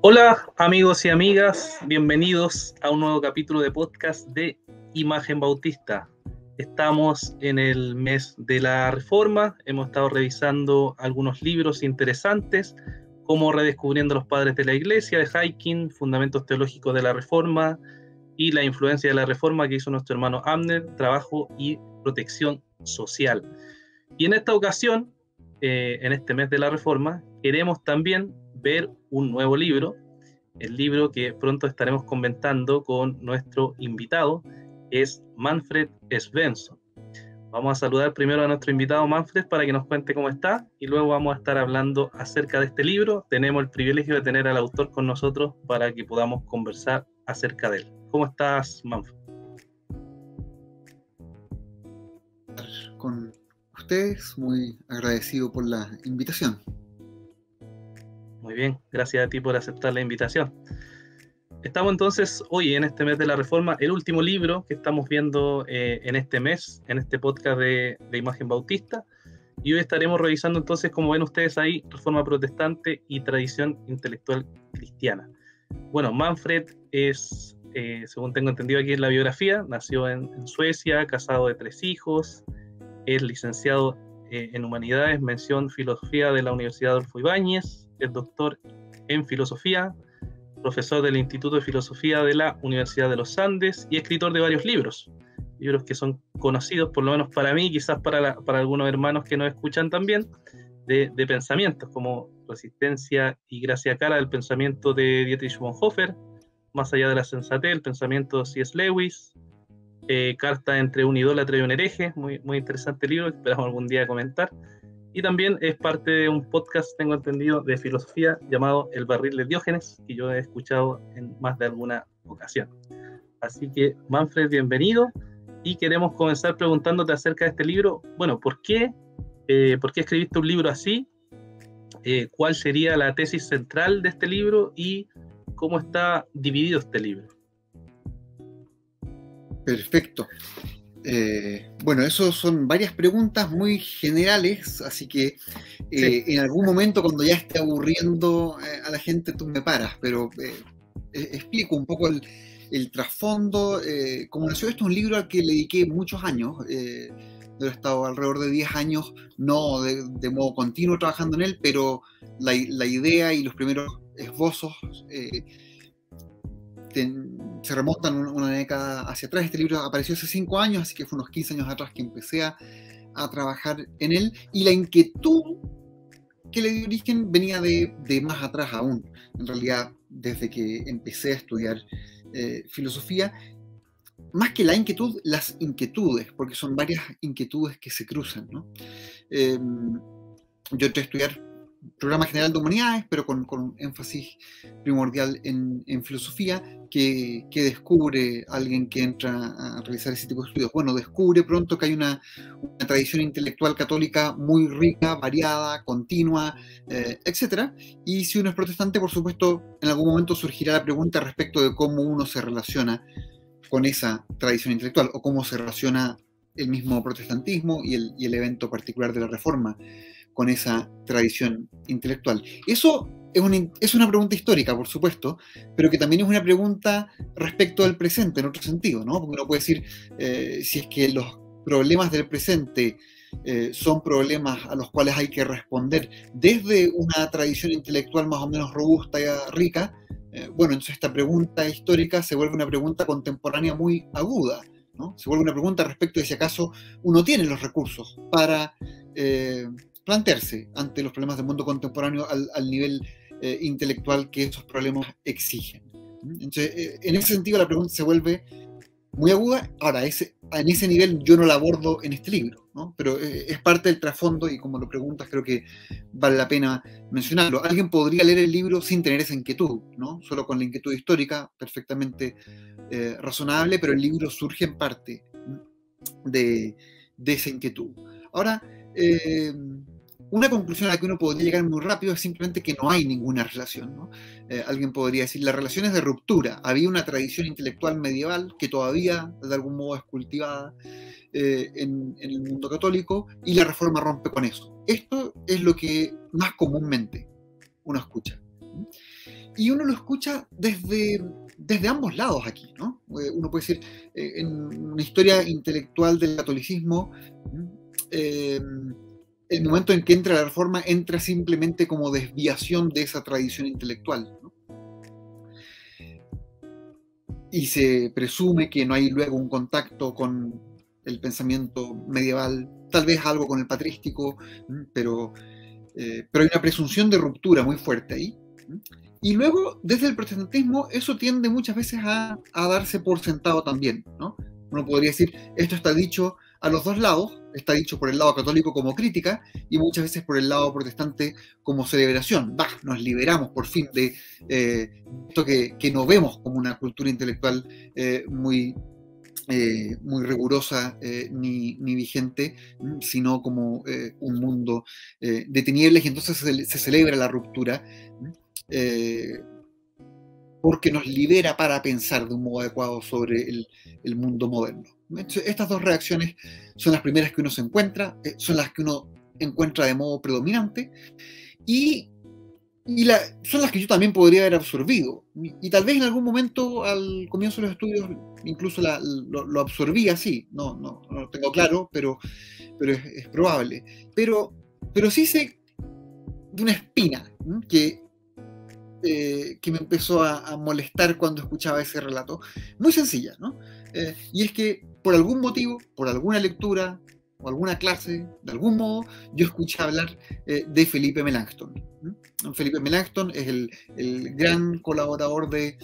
Hola amigos y amigas, bienvenidos a un nuevo capítulo de podcast de Imagen Bautista. Estamos en el mes de la Reforma, hemos estado revisando algunos libros interesantes como Redescubriendo los Padres de la Iglesia de Hyken, Fundamentos Teológicos de la Reforma y la influencia de la Reforma que hizo nuestro hermano Abner, Trabajo y Protección Social. Y en esta ocasión, en este mes de la Reforma, queremos también ver un nuevo libro, el libro que pronto estaremos comentando con nuestro invitado, es Manfred Svensson. Vamos a saludar primero a nuestro invitado Manfred para que nos cuente cómo está y luego vamos a estar hablando acerca de este libro. Tenemos el privilegio de tener al autor con nosotros para que podamos conversar acerca de él. ¿Cómo estás, Manfred? Con ustedes, muy agradecido por la invitación. Muy bien, gracias a ti por aceptar la invitación. Estamos entonces hoy en este mes de la Reforma, el último libro que estamos viendo en este mes, en este podcast de Imagen Bautista, y hoy estaremos revisando entonces, como ven ustedes ahí, Reforma Protestante y Tradición Intelectual Cristiana. Bueno, Manfred es, según tengo entendido aquí en la biografía, nació en Suecia, casado de 3 hijos, es licenciado en Humanidades, mención Filosofía de la Universidad Adolfo Ibáñez, es doctor en Filosofía, profesor del Instituto de Filosofía de la Universidad de los Andes y escritor de varios libros que son conocidos, por lo menos para mí, quizás para algunos hermanos que nos escuchan también, de pensamientos como Resistencia y Gracia Cara del pensamiento de Dietrich Bonhoeffer, Más allá de la sensatez, el pensamiento de C.S. Lewis, Carta entre un idólatra y un hereje, muy, muy interesante libro, que esperamos algún día comentar. Y también es parte de un podcast, tengo entendido, de filosofía llamado El Barril de Diógenes, que yo he escuchado en más de alguna ocasión. Así que, Manfred, bienvenido. Y queremos comenzar preguntándote acerca de este libro. Bueno, ¿por qué escribiste un libro así? ¿Cuál sería la tesis central de este libro? Y cómo está dividido este libro. Perfecto. Bueno, eso son varias preguntas muy generales, así que Sí. en algún momento cuando ya esté aburriendo a la gente tú me paras, pero explico un poco el trasfondo. Como nació esto, es un libro al que le dediqué muchos años. He estado alrededor de 10 años, no de modo continuo trabajando en él, pero la idea y los primeros esbozos se remontan una década hacia atrás. Este libro apareció hace 5 años, así que fue unos 15 años atrás que empecé a trabajar en él, y la inquietud que le dio origen venía de más atrás aún. En realidad, desde que empecé a estudiar filosofía, más que la inquietud, las inquietudes, porque son varias inquietudes que se cruzan, ¿no? Yo entré a estudiar programa general de humanidades, pero con énfasis primordial en filosofía. Que descubre alguien que entra a realizar ese tipo de estudios? Bueno, descubre pronto que hay una tradición intelectual católica muy rica, variada, continua, etc. Y si uno es protestante, por supuesto, en algún momento surgirá la pregunta respecto de cómo uno se relaciona con esa tradición intelectual, o cómo se relaciona el mismo protestantismo y el evento particular de la Reforma con esa tradición intelectual. Eso es una pregunta histórica, por supuesto, pero que también es una pregunta respecto al presente, en otro sentido, ¿no? Porque uno puede decir, si es que los problemas del presente son problemas a los cuales hay que responder desde una tradición intelectual más o menos robusta y rica, bueno, entonces esta pregunta histórica se vuelve una pregunta contemporánea muy aguda, ¿no? Se vuelve una pregunta respecto de si acaso uno tiene los recursos para plantearse ante los problemas del mundo contemporáneo al nivel intelectual que esos problemas exigen. Entonces, en ese sentido la pregunta se vuelve muy aguda. Ahora, en ese nivel yo no la abordo en este libro, ¿no? Pero es parte del trasfondo, y como lo preguntas creo que vale la pena mencionarlo. Alguien podría leer el libro sin tener esa inquietud, ¿no? Solo con la inquietud histórica, perfectamente razonable, pero el libro surge en parte de esa inquietud. Ahora, una conclusión a la que uno podría llegar muy rápido es simplemente que no hay ninguna relación, ¿no? Alguien podría decir, la relación es de ruptura. Había una tradición intelectual medieval que todavía de algún modo es cultivada en el mundo católico, y la Reforma rompe con eso. Esto es lo que más comúnmente uno escucha. Y uno lo escucha desde ambos lados aquí, ¿no? Uno puede decir, en una historia intelectual del catolicismo, el momento en que entra la Reforma entra simplemente como desviación de esa tradición intelectual, ¿no? Y se presume que no hay luego un contacto con el pensamiento medieval, tal vez algo con el patrístico, pero hay una presunción de ruptura muy fuerte ahí. Y luego, desde el protestantismo, eso tiende muchas veces a darse por sentado también, ¿no? Uno podría decir, esto está dicho a los dos lados, está dicho por el lado católico como crítica y muchas veces por el lado protestante como celebración. Nos liberamos por fin de esto que no vemos como una cultura intelectual muy rigurosa ni vigente, sino como un mundo de tinieblas, y entonces se celebra la ruptura porque nos libera para pensar de un modo adecuado sobre el mundo moderno. Estas dos reacciones son las primeras que uno se encuentra, son las que uno encuentra de modo predominante, y son las que yo también podría haber absorbido. Y tal vez en algún momento, al comienzo de los estudios, incluso lo absorbí así. No lo tengo claro, pero es probable. Pero sí sé de una espina que me empezó a molestar cuando escuchaba ese relato. Muy sencilla, ¿no? Y es que por algún motivo, por alguna lectura o alguna clase, de algún modo, yo escuché hablar de Felipe Melanchthon. Felipe Melanchthon es el gran colaborador de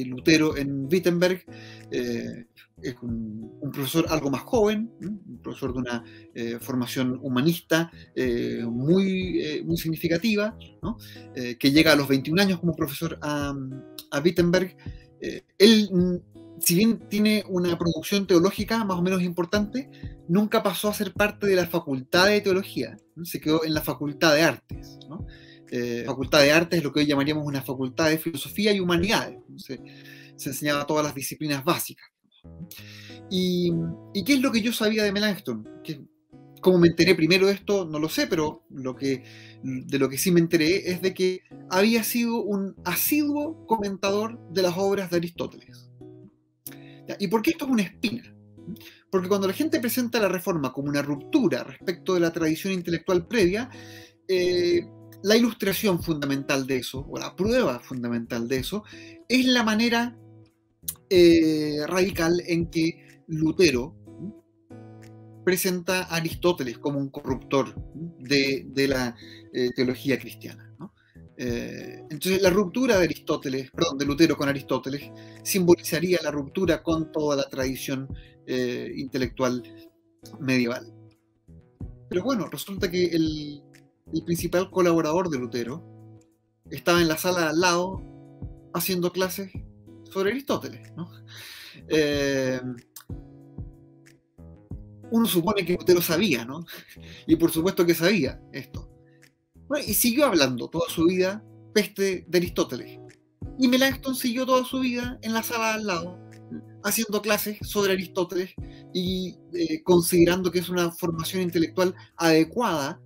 Lutero en Wittenberg. Es un profesor algo más joven, un profesor de una formación humanista muy significativa, ¿no? Que llega a los 21 años como profesor a Wittenberg. Él, si bien tiene una producción teológica más o menos importante, nunca pasó a ser parte de la facultad de teología, ¿no? Se quedó en la facultad de artes, ¿no? Facultad de artes es lo que hoy llamaríamos una facultad de filosofía y humanidades. Se enseñaba todas las disciplinas básicas. ¿Y qué es lo que yo sabía de Melanchthon? ¿Cómo me enteré primero de esto? No lo sé, pero de lo que sí me enteré es de que había sido un asiduo comentador de las obras de Aristóteles. ¿Y por qué esto es una espina? Porque cuando la gente presenta la Reforma como una ruptura respecto de la tradición intelectual previa, la ilustración fundamental de eso, o la prueba fundamental de eso, es la manera radical en que Lutero presenta a Aristóteles como un corruptor de la teología cristiana, ¿no? Entonces la ruptura de Lutero con Aristóteles simbolizaría la ruptura con toda la tradición intelectual medieval. Pero bueno, resulta que el principal colaborador de Lutero estaba en la sala al lado haciendo clases sobre Aristóteles, ¿no? Uno supone que Lutero sabía, ¿no? Y por supuesto que sabía esto. Bueno, y siguió hablando toda su vida peste de Aristóteles. Y Melanchthon siguió toda su vida en la sala al lado, haciendo clases sobre Aristóteles y considerando que es una formación intelectual adecuada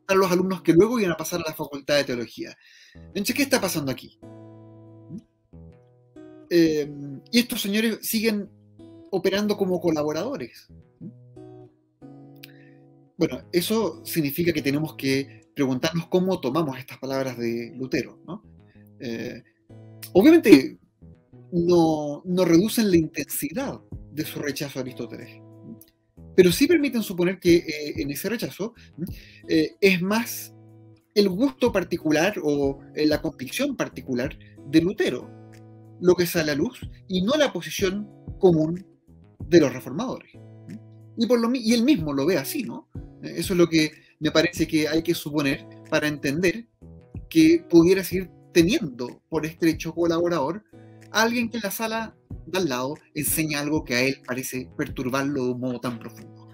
para los alumnos que luego iban a pasar a la Facultad de Teología. Entonces, ¿qué está pasando aquí? Y estos señores siguen operando como colaboradores. Bueno, eso significa que tenemos que preguntarnos cómo tomamos estas palabras de Lutero, ¿no? Obviamente no reducen la intensidad de su rechazo a Aristóteles, pero sí permiten suponer que en ese rechazo es más el gusto particular o la convicción particular de Lutero lo que sale a luz y no la posición común de los reformadores. Y él mismo lo ve así, ¿no? Eso es lo que me parece que hay que suponer para entender que pudiera seguir teniendo por estrecho colaborador a alguien que en la sala de al lado enseña algo que a él parece perturbarlo de un modo tan profundo.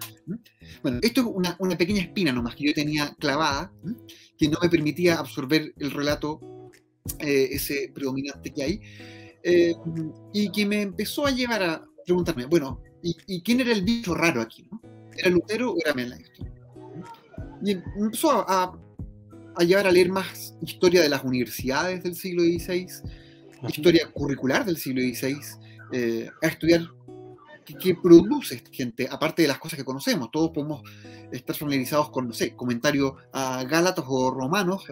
Bueno, esto es una pequeña espina nomás que yo tenía clavada, que no me permitía absorber el relato ese predominante que hay, y que me empezó a llevar a preguntarme, bueno, ¿y quién era el bicho raro aquí, ¿no? ¿Era Lutero o era Melanchthon? Y empezó a a llevar a leer más historia de las universidades del siglo XVI, historia curricular del siglo XVI, a estudiar qué produce esta gente, aparte de las cosas que conocemos. Todos podemos estar familiarizados con, no sé, comentarios a Gálatas o Romanos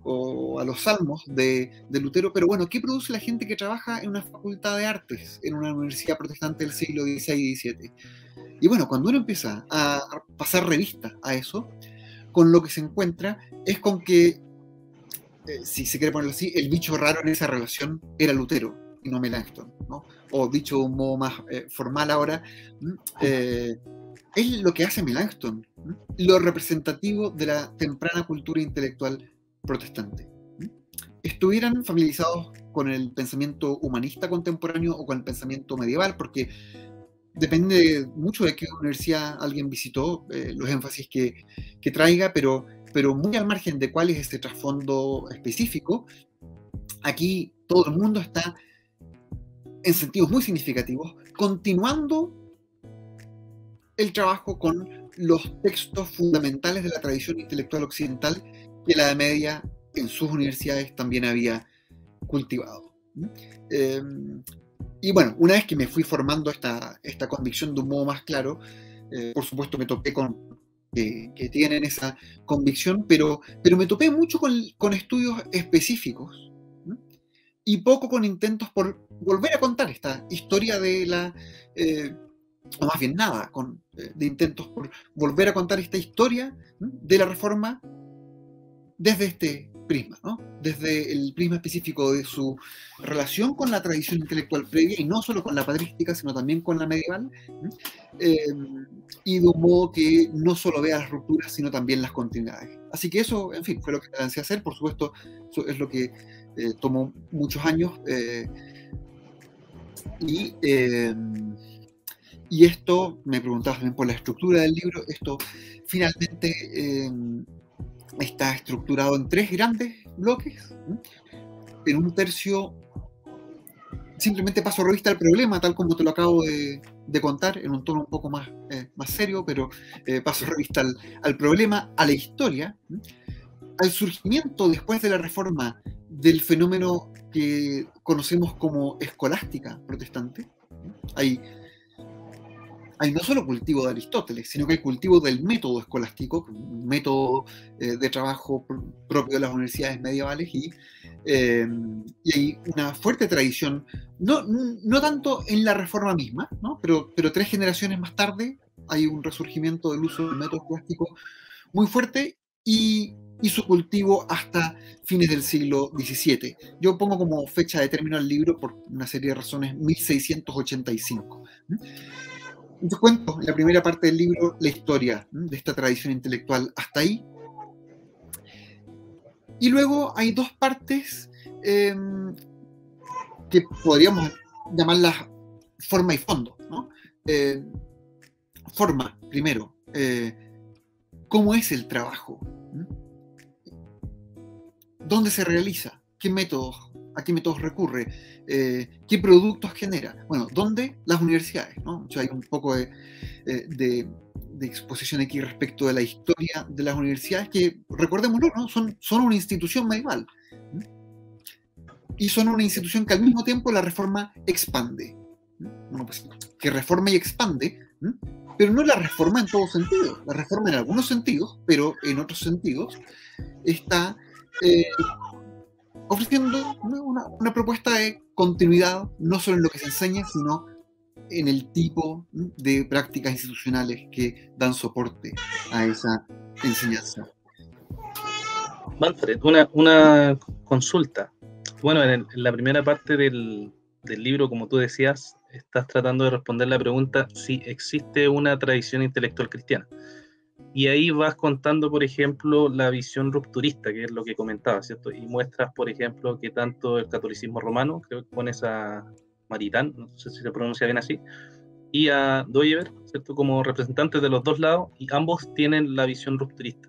o a los Salmos de Lutero, pero bueno, ¿qué produce la gente que trabaja en una facultad de artes, en una universidad protestante del siglo XVI y XVII? Y bueno, cuando uno empieza a pasar revista a eso, con lo que se encuentra es con que, si se quiere ponerlo así, el bicho raro en esa relación era Lutero y no Melanchthon, ¿no? O dicho de un modo más formal ahora, es lo que hace Melanchthon, lo representativo de la temprana cultura intelectual protestante. Estuvieran familiarizados con el pensamiento humanista contemporáneo o con el pensamiento medieval, porque depende mucho de qué universidad alguien visitó, los énfasis que traiga, pero muy al margen de cuál es este trasfondo específico, aquí todo el mundo está, en sentidos muy significativos, continuando el trabajo con los textos fundamentales de la tradición intelectual occidental que la Edad Media en sus universidades también había cultivado. Y bueno, una vez que me fui formando esta convicción de un modo más claro, por supuesto me topé con que tienen esa convicción, pero me topé mucho con estudios específicos, ¿no? Y poco con intentos por volver a contar esta historia de la, o más bien nada, de intentos por volver a contar esta historia, ¿no?, de la Reforma desde este prisma, ¿no? Desde el prisma específico de su relación con la tradición intelectual previa, y no solo con la patrística, sino también con la medieval, y de un modo que no solo vea las rupturas, sino también las continuidades. Así que eso, en fin, fue lo que lancé a hacer. Por supuesto, eso es lo que tomó muchos años, y esto, me preguntabas también por la estructura del libro, esto finalmente está estructurado en 3 grandes bloques. En un tercio simplemente paso revista al problema, tal como te lo acabo de contar, en un tono un poco más serio, pero paso revista al problema, a la historia, al surgimiento después de la Reforma del fenómeno que conocemos como escolástica protestante. Hay no solo cultivo de Aristóteles, sino que hay cultivo del método escolástico, un método de trabajo propio de las universidades medievales, y hay una fuerte tradición, no tanto en la Reforma misma, ¿no?, pero 3 generaciones más tarde hay un resurgimiento del uso del método escolástico muy fuerte, y su cultivo hasta fines del siglo XVII. Yo pongo como fecha de término al libro, por una serie de razones, 1685. Yo cuento en la primera parte del libro la historia de esta tradición intelectual hasta ahí. Y luego hay 2 partes que podríamos llamarlas forma y fondo, ¿no? Forma, primero, ¿cómo es el trabajo? ¿Dónde se realiza? ¿A qué métodos recurre? ¿Qué productos genera? Bueno, ¿dónde? Las universidades, ¿no? O sea, hay un poco de exposición aquí respecto de la historia de las universidades, que, recordémoslo, ¿no?, son una institución medieval. Y son una institución que al mismo tiempo la Reforma expande. Bueno, pues, que reforma y expande, pero no la reforma en todos sentidos. La reforma en algunos sentidos, pero en otros sentidos está ofreciendo una propuesta de continuidad, no solo en lo que se enseña, sino en el tipo de prácticas institucionales que dan soporte a esa enseñanza. Manfred, una consulta. Bueno, en la primera parte del libro, como tú decías, estás tratando de responder la pregunta si existe una tradición intelectual cristiana. Y ahí vas contando, por ejemplo, la visión rupturista, que es lo que comentabas, ¿cierto? Y muestras, por ejemplo, que tanto el catolicismo romano, creo que pones a Maritán, no sé si se pronuncia bien así, y a Doyever, ¿cierto?, como representantes de los 2 lados, y ambos tienen la visión rupturista.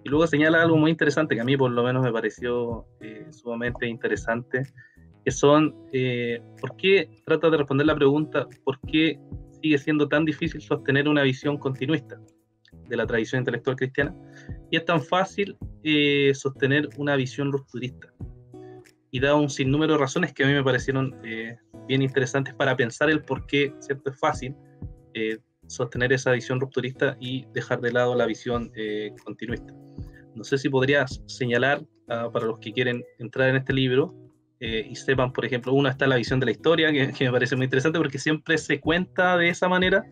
Y luego señala algo muy interesante, que a mí por lo menos me pareció sumamente interesante, que son, ¿por qué, trata de responder la pregunta, ¿por qué sigue siendo tan difícil sostener una visión continuista de la tradición intelectual cristiana? Y es tan fácil sostener una visión rupturista. Y da un sinnúmero de razones que a mí me parecieron bien interesantes para pensar el por qué, ¿cierto? Es fácil sostener esa visión rupturista y dejar de lado la visión continuista. No sé si podrías señalar para los que quieren entrar en este libro y sepan, por ejemplo, uno está la visión de la historia, que me parece muy interesante porque siempre se cuenta de esa manera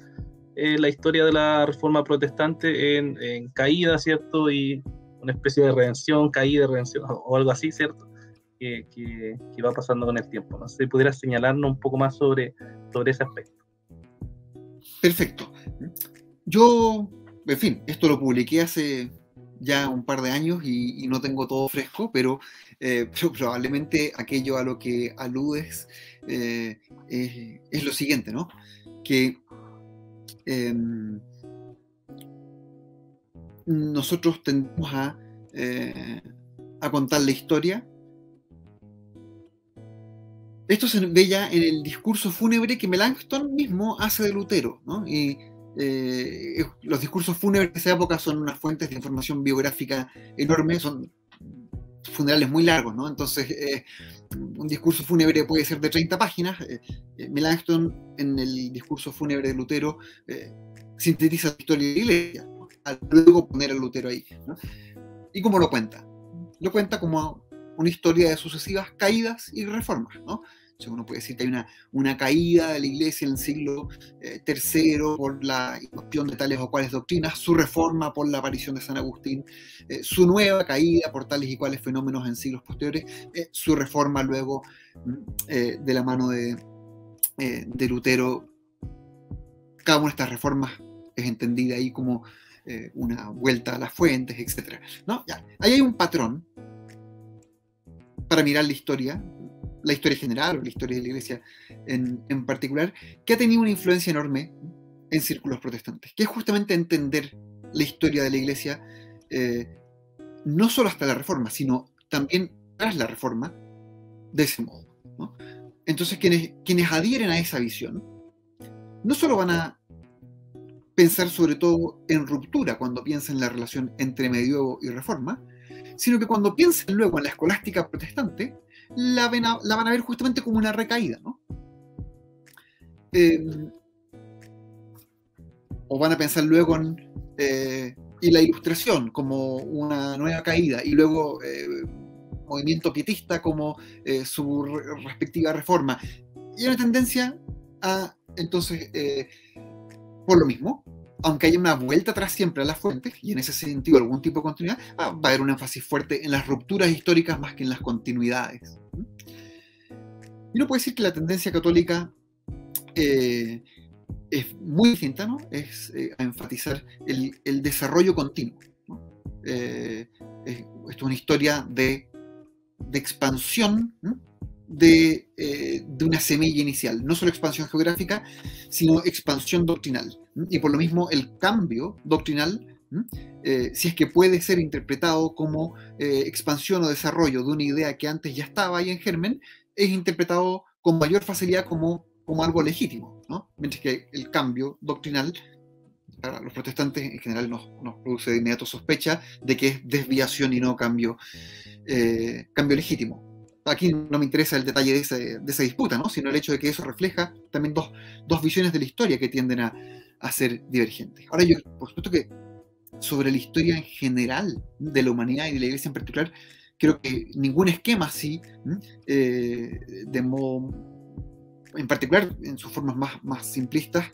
la historia de la Reforma Protestante en caída, ¿cierto? Y una especie de redención, caída, redención, o algo así, ¿cierto? Que va pasando con el tiempo. No sé si pudieras señalarnos un poco más sobre ese aspecto. Perfecto. Yo, en fin, esto lo publiqué hace ya un par de años y no tengo todo fresco, pero probablemente aquello a lo que aludes es lo siguiente, ¿no? Que nosotros tendemos a contar la historia. Esto se ve ya en el discurso fúnebre que Melanchthon mismo hace de Lutero, ¿no? Y los discursos fúnebres de esa época son unas fuentes de información biográfica enormes, son funerales muy largos, ¿no? Entonces, un discurso fúnebre puede ser de 30 páginas. Melanchthon, en el discurso fúnebre de Lutero, sintetiza la historia de la Iglesia, ¿no? Al luego poner a Lutero ahí, ¿no? ¿Y cómo lo cuenta? Lo cuenta como una historia de sucesivas caídas y reformas, ¿no? O sea, uno puede decir que hay una caída de la Iglesia en el siglo III por la irrupción de tales o cuales doctrinas, su reforma por la aparición de San Agustín, su nueva caída por tales y cuales fenómenos en siglos posteriores, su reforma luego de la mano de Lutero. Cada una de estas reformas es entendida ahí como una vuelta a las fuentes, etc., ¿no? Ya. Ahí hay un patrón para mirar la historia general o la historia de la Iglesia en particular, que ha tenido una influencia enorme en círculos protestantes, que es justamente entender la historia de la Iglesia no solo hasta la Reforma, sino también tras la Reforma, de ese modo, ¿no? Entonces quienes adhieren a esa visión no solo van a pensar sobre todo en ruptura cuando piensan en la relación entre medioevo y Reforma, sino que cuando piensen luego en la escolástica protestante, la van a ver justamente como una recaída, ¿no? O van a pensar luego y la Ilustración como una nueva caída, y luego movimiento pietista como su respectiva reforma. Y hay una tendencia a, entonces, por lo mismo, aunque haya una vuelta atrás siempre a las fuentes, y en ese sentido algún tipo de continuidad, va a haber un énfasis fuerte en las rupturas históricas más que en las continuidades. Y uno puede decir que la tendencia católica es muy distinta, ¿no? Es a enfatizar el desarrollo continuo, ¿no? Esto es una historia de expansión, ¿no? De una semilla inicial, no solo expansión geográfica, sino expansión doctrinal. Y por lo mismo el cambio doctrinal, si es que puede ser interpretado como expansión o desarrollo de una idea que antes ya estaba ahí en germen, es interpretado con mayor facilidad como algo legítimo, ¿no? Mientras que el cambio doctrinal para los protestantes en general nos produce de inmediato sospecha de que es desviación y no cambio legítimo. Aquí no me interesa el detalle de esa disputa, ¿no? Sino el hecho de que eso refleja también dos visiones de la historia que tienden a ser divergentes. Ahora, yo, por supuesto que sobre la historia en general de la humanidad y de la Iglesia en particular, creo que ningún esquema así, de modo, en particular en sus formas más simplistas,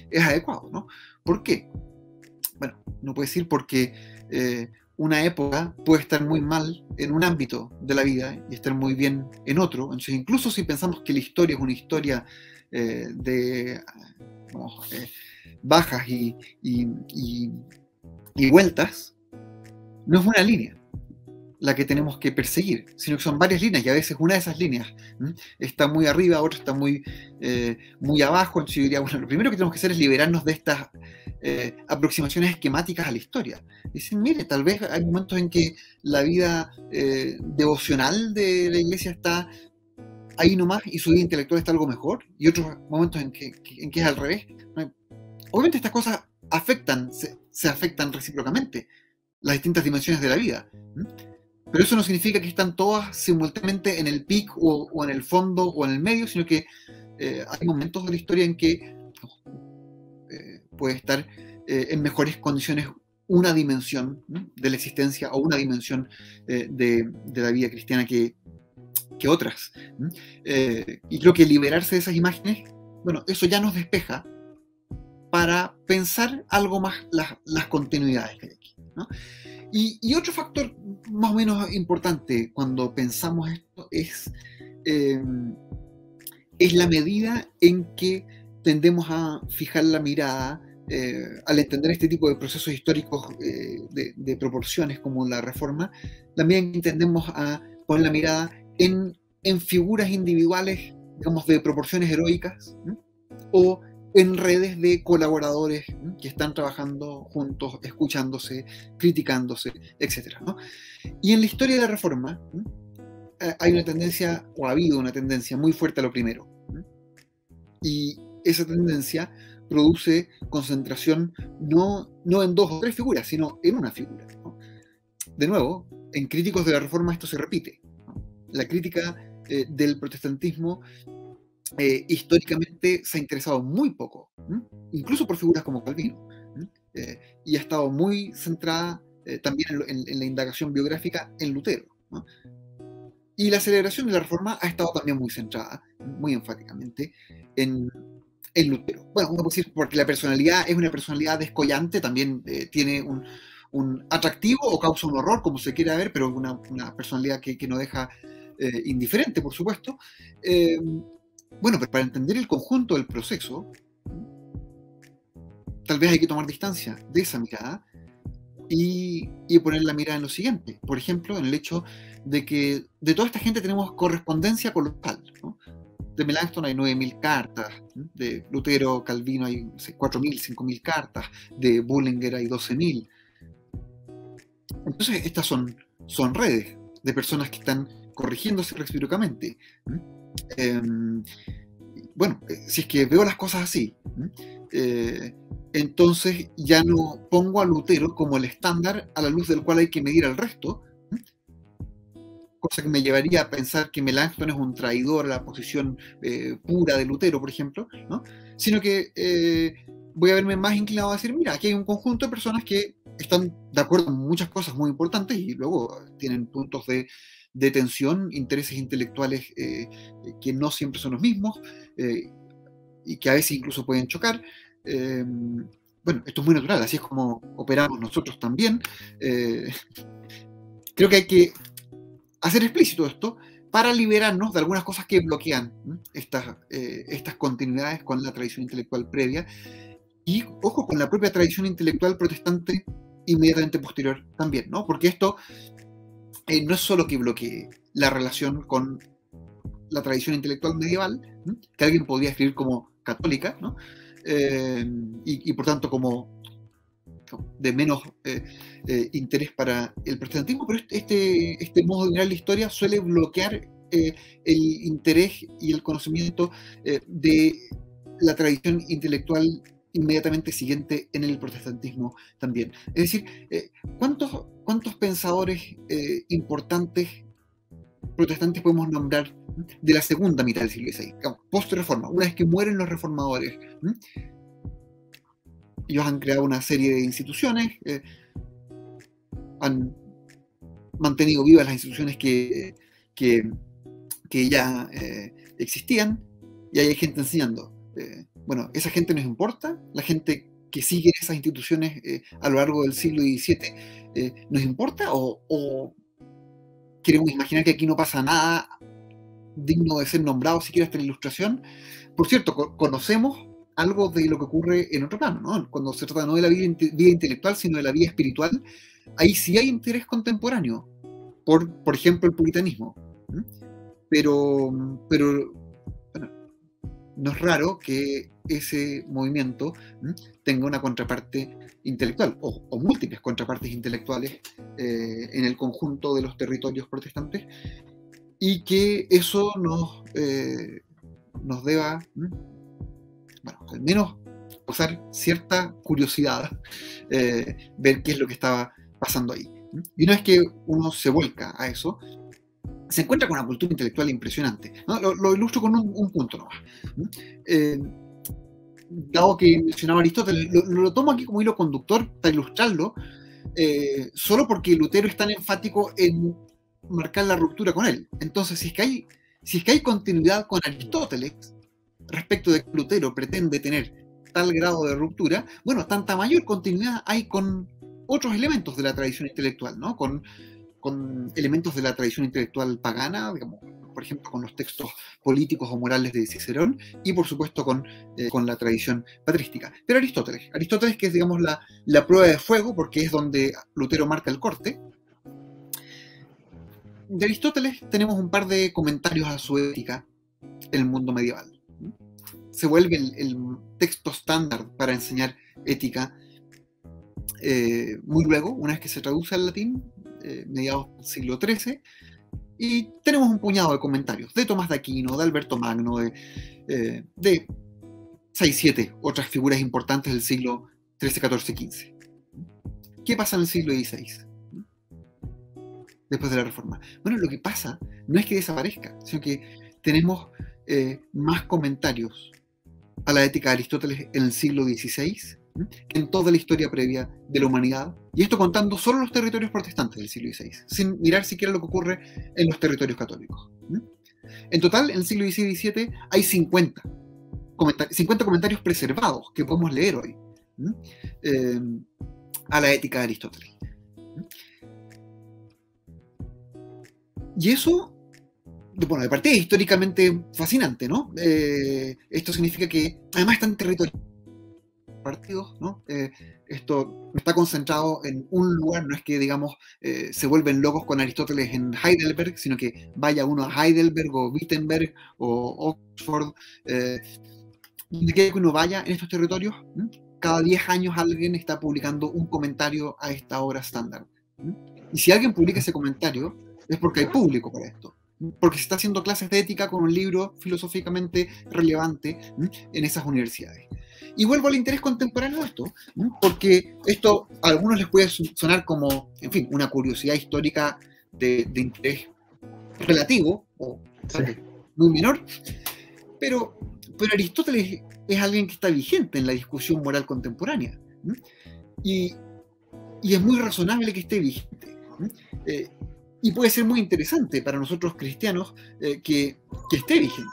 es adecuado, ¿no? ¿Por qué? Bueno, no puedo decir porque una época puede estar muy mal en un ámbito de la vida y estar muy bien en otro. Entonces, incluso si pensamos que la historia es una historia de bajas y vueltas, no es una línea la que tenemos que perseguir, sino que son varias líneas, y a veces una de esas líneas está muy arriba, otra está muy abajo. Entonces yo diría, bueno, lo primero que tenemos que hacer es liberarnos de estas aproximaciones esquemáticas a la historia. Dicen, mire, tal vez hay momentos en que la vida devocional de la Iglesia está ahí nomás y su vida intelectual está algo mejor, y otros momentos en que es al revés. Obviamente estas cosas se afectan recíprocamente las distintas dimensiones de la vida, Pero eso no significa que están todas simultáneamente en el pic o en el fondo o en el medio, sino que hay momentos de la historia en que puede estar en mejores condiciones una dimensión de la existencia o una dimensión de la vida cristiana que otras. Y creo que liberarse de esas imágenes, bueno, eso ya nos despeja para pensar algo más las continuidades que hay aquí, ¿no? Y otro factor más o menos importante cuando pensamos esto es la medida en que tendemos a fijar la mirada al entender este tipo de procesos históricos de proporciones como la Reforma, también tendemos a poner la mirada en figuras individuales, digamos, de proporciones heroicas, ¿sí? O en redes de colaboradores, ¿sí? Que están trabajando juntos, escuchándose, criticándose, etc., ¿no? Y en la historia de la Reforma, ¿sí? Hay una tendencia, o ha habido una tendencia muy fuerte a lo primero, ¿sí? Y esa tendencia produce concentración no en dos o tres figuras, sino en una figura, ¿no? De nuevo, en críticos de la Reforma esto se repite, ¿no? La crítica del protestantismo históricamente se ha interesado muy poco, incluso por figuras como Calvino, y ha estado muy centrada también en la indagación biográfica en Lutero, ¿no? Y la celebración de la Reforma ha estado también muy centrada, muy enfáticamente, en Lutero. Bueno, uno puede decir porque la personalidad es una personalidad descollante, también tiene un atractivo o causa un horror, como se quiera ver, pero una personalidad que no deja indiferente, por supuesto. Bueno, pero para entender el conjunto del proceso, tal vez hay que tomar distancia de esa mirada y poner la mirada en lo siguiente. Por ejemplo, en el hecho de que de toda esta gente tenemos correspondencia colosal, ¿no? De Melanchthon hay 9.000 cartas, ¿no? De Lutero, Calvino hay 4.000, 5.000 cartas, de Bullinger hay 12.000. Entonces, estas son redes de personas que están corrigiéndose recíprocamente. Bueno, si es que veo las cosas así, entonces ya no pongo a Lutero como el estándar a la luz del cual hay que medir al resto, cosa que me llevaría a pensar que Melanchthon es un traidor a la posición pura de Lutero, por ejemplo, ¿no? Sino que voy a verme más inclinado a decir, mira, aquí hay un conjunto de personas que están de acuerdo en muchas cosas muy importantes y luego tienen puntos de tensión, intereses intelectuales que no siempre son los mismos y que a veces incluso pueden chocar. Bueno, esto es muy natural, así es como operamos nosotros también. Creo que hay que hacer explícito esto para liberarnos de algunas cosas que bloquean estas continuidades con la tradición intelectual previa y, ojo, con la propia tradición intelectual protestante inmediatamente posterior también, ¿no? Porque esto no es solo que bloquee la relación con la tradición intelectual medieval, ¿no? Que alguien podría escribir como católica, ¿no? Y por tanto como de menos interés para el protestantismo, pero este modo de mirar la historia suele bloquear el interés y el conocimiento de la tradición intelectual inmediatamente siguiente en el protestantismo también. Es decir, ¿cuántos pensadores importantes protestantes podemos nombrar de la segunda mitad del siglo XVI, post-reforma, una vez que mueren los reformadores? Ellos han creado una serie de instituciones, han mantenido vivas las instituciones que ya existían, y hay gente enseñando. Bueno, ¿esa gente nos importa? ¿La gente que sigue esas instituciones a lo largo del siglo XVII nos importa? ¿O queremos imaginar que aquí no pasa nada digno de ser nombrado siquiera hasta la Ilustración? Por cierto, conocemos algo de lo que ocurre en otro plano, ¿no? Cuando se trata no de la vida intelectual, sino de la vida espiritual, ahí sí hay interés contemporáneo, por ejemplo, el puritanismo. Pero bueno, no es raro que ese movimiento tenga una contraparte intelectual, o múltiples contrapartes intelectuales en el conjunto de los territorios protestantes, y que eso nos deba, bueno, al menos causar cierta curiosidad, ver qué es lo que estaba pasando ahí. Y una vez que uno se vuelca a eso, se encuentra con una cultura intelectual impresionante, ¿no? Lo ilustro con un punto nomás. Dado que mencionaba Aristóteles, lo tomo aquí como hilo conductor para ilustrarlo, solo porque Lutero es tan enfático en marcar la ruptura con él. Entonces, si es que hay continuidad con Aristóteles respecto de que Lutero pretende tener tal grado de ruptura, bueno, tanta mayor continuidad hay con otros elementos de la tradición intelectual, ¿no? Con elementos de la tradición intelectual pagana, digamos, por ejemplo, con los textos políticos o morales de Cicerón, y por supuesto con la tradición patrística. Pero Aristóteles, que es, digamos, la prueba de fuego, porque es donde Lutero marca el corte. De Aristóteles tenemos un par de comentarios a su ética en el mundo medieval. Se vuelve el texto estándar para enseñar ética muy luego, una vez que se traduce al latín, mediados del siglo XIII, y tenemos un puñado de comentarios de Tomás de Aquino, de Alberto Magno, de 6-7 otras figuras importantes del siglo XIII, XIV, XV. ¿Qué pasa en el siglo XVI? Después de la Reforma. Bueno, lo que pasa no es que desaparezca, sino que tenemos más comentarios a la ética de Aristóteles en el siglo XVI que en toda la historia previa de la humanidad, y esto contando solo los territorios protestantes del siglo XVI, sin mirar siquiera lo que ocurre en los territorios católicos. En total, en el siglo XVI y XVII hay 50 comentarios preservados que podemos leer hoy a la ética de Aristóteles. Y eso, bueno, de partida es históricamente fascinante, ¿no? Esto significa que además están territorios partidos, ¿no? Esto no está concentrado en un lugar, no es que, digamos, se vuelven locos con Aristóteles en Heidelberg, sino que vaya uno a Heidelberg o Wittenberg o Oxford, donde quiera que uno vaya en estos territorios, cada 10 años alguien está publicando un comentario a esta obra estándar. Y si alguien publica ese comentario, es porque hay público para esto, porque se está haciendo clases de ética con un libro filosóficamente relevante en esas universidades. Y vuelvo al interés contemporáneo de esto, porque esto a algunos les puede sonar como, en fin, una curiosidad histórica de interés relativo, o muy menor, pero Aristóteles es alguien que está vigente en la discusión moral contemporánea, y es muy razonable que esté vigente. Y puede ser muy interesante para nosotros cristianos que esté vigente.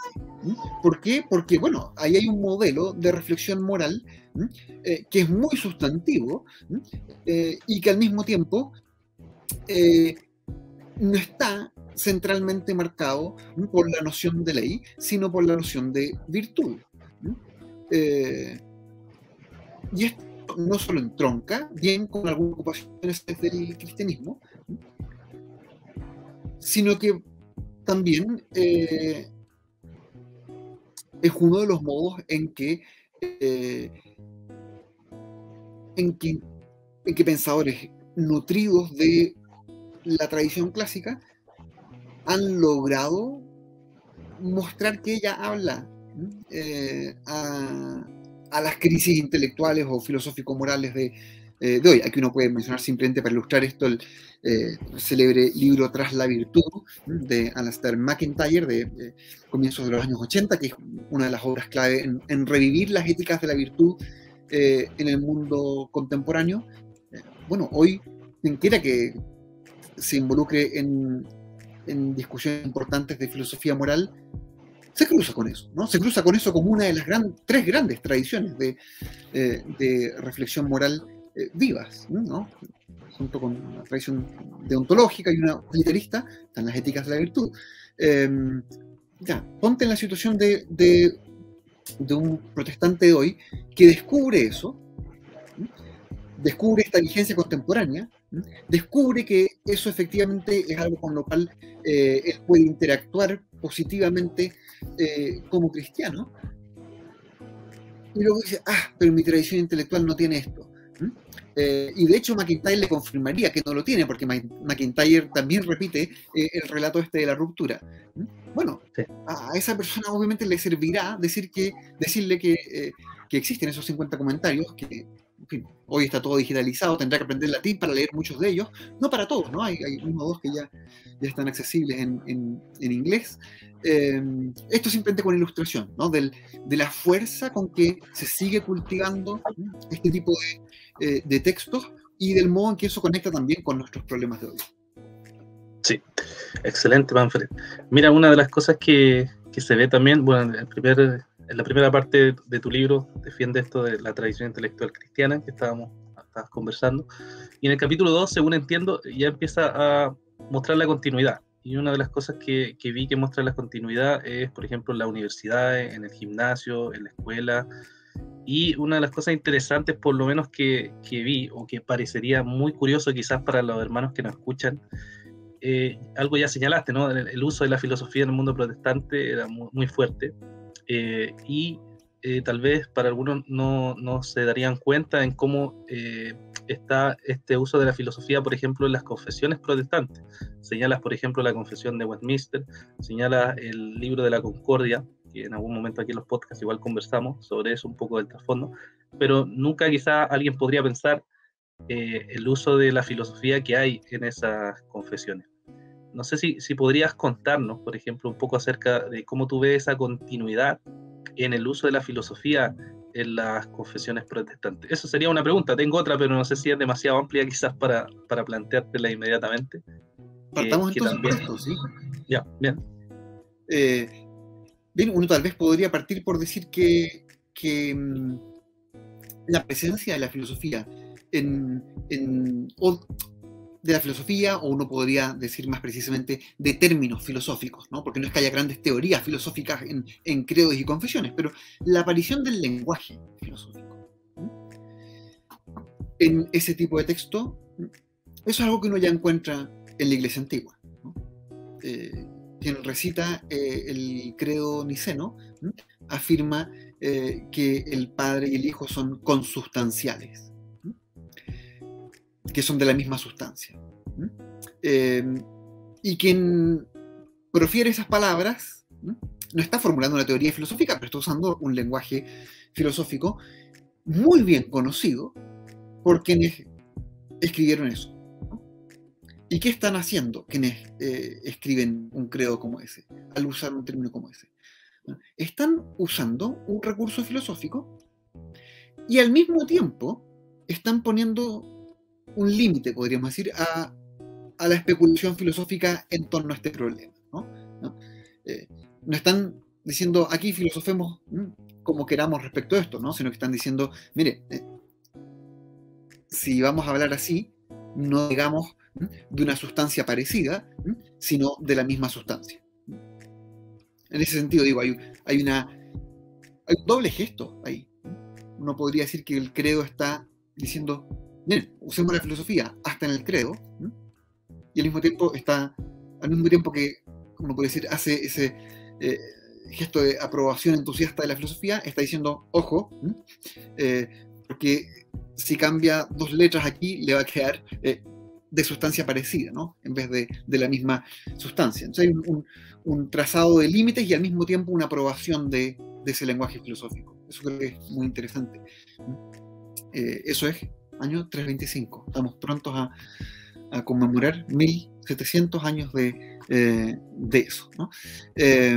¿Por qué? Porque, bueno, ahí hay un modelo de reflexión moral que es muy sustantivo y que al mismo tiempo no está centralmente marcado por la noción de ley, sino por la noción de virtud. Y esto no solo entronca bien con algunas ocupaciones del cristianismo, sino que también es uno de los modos en que pensadores nutridos de la tradición clásica han logrado mostrar que ella habla a las crisis intelectuales o filosófico-morales de hoy. Aquí uno puede mencionar simplemente para ilustrar esto el célebre libro Tras la virtud de Alasdair MacIntyre de comienzos de los años 80, que es una de las obras clave en revivir las éticas de la virtud en el mundo contemporáneo. Bueno, hoy quien quiera que se involucre en discusiones importantes de filosofía moral se cruza con eso, ¿no? Se cruza con eso como una de las tres grandes tradiciones de reflexión moral vivas, ¿no? Junto con una tradición deontológica y una literista, están las éticas de la virtud. Ponte en la situación de un protestante de hoy que descubre eso, descubre esta vigencia contemporánea, descubre que eso efectivamente es algo con lo cual él puede interactuar positivamente como cristiano, y luego dice, pero mi tradición intelectual no tiene esto. Y de hecho MacIntyre le confirmaría que no lo tiene, porque MacIntyre también repite el relato de la ruptura. Bueno, sí. A esa persona obviamente le servirá decirle que existen esos 50 comentarios que fin, hoy está todo digitalizado, tendrá que aprender latín para leer muchos de ellos, no para todos, ¿no? Hay uno o dos que ya están accesibles en inglés. Esto simplemente con ilustración, ¿no? De la fuerza con que se sigue cultivando este tipo de textos y del modo en que eso conecta también con nuestros problemas de hoy. Sí, excelente, Manfred. Mira, una de las cosas que se ve también, bueno, en la primera parte de tu libro defiende esto de la tradición intelectual cristiana que estabas conversando, y en el capítulo 2, según entiendo, ya empieza a mostrar la continuidad. Y una de las cosas que vi que muestra la continuidad es, por ejemplo, en la universidad, en el gimnasio, en la escuela. Y una de las cosas interesantes, por lo menos que vi, o que parecería muy curioso quizás para los hermanos que nos escuchan, algo ya señalaste, ¿no? El uso de la filosofía en el mundo protestante era muy fuerte, y tal vez para algunos no se darían cuenta en cómo está este uso de la filosofía, por ejemplo, en las confesiones protestantes. Señalas, por ejemplo, la Confesión de Westminster, señalas el Libro de la Concordia, que en algún momento aquí en los podcasts igual conversamos sobre eso, un poco del trasfondo, pero nunca quizá alguien podría pensar el uso de la filosofía que hay en esas confesiones. No sé si podrías contarnos, por ejemplo, un poco acerca de cómo tú ves esa continuidad en el uso de la filosofía en las confesiones protestantes. Eso sería una pregunta. Tengo otra, pero no sé si es demasiado amplia quizás para planteártela inmediatamente. Partamos entonces también... por esto, ¿sí? Ya, bien. Bien, uno tal vez podría partir por decir que la presencia de la filosofía de la filosofía, o uno podría decir más precisamente de términos filosóficos, ¿no? Porque no es que haya grandes teorías filosóficas en credos y confesiones, pero la aparición del lenguaje filosófico, ¿no? En ese tipo de texto, eso es algo que uno ya encuentra en la Iglesia antigua, ¿no? Quien recita el credo niceno, ¿no? Afirma que el Padre y el Hijo son consustanciales, ¿no? Que son de la misma sustancia, ¿no? Y quien profiere esas palabras, ¿no? No está formulando una teoría filosófica, pero está usando un lenguaje filosófico muy bien conocido por quienes escribieron eso. ¿Y qué están haciendo quienes escriben un credo como ese, al usar un término como ese? Están usando un recurso filosófico y al mismo tiempo están poniendo un límite, podríamos decir, a la especulación filosófica en torno a este problema, ¿no? No están diciendo aquí filosofemos como queramos respecto a esto, ¿no? Sino que están diciendo, mire, si vamos a hablar así, no digamos de una sustancia parecida, sino de la misma sustancia. En ese sentido, digo, hay un doble gesto ahí. Uno podría decir que el credo está diciendo, miren, usemos la filosofía hasta en el credo, y al mismo tiempo que, como puede decir, hace ese gesto de aprobación entusiasta de la filosofía, está diciendo, ojo, porque si cambia dos letras aquí, le va a quedar de sustancia parecida, ¿no? En vez de la misma sustancia. Entonces hay un trazado de límites y al mismo tiempo una aprobación de ese lenguaje filosófico. Eso creo que es muy interesante. Eso es año 325. Estamos prontos a conmemorar 1700 años de eso, ¿no? Es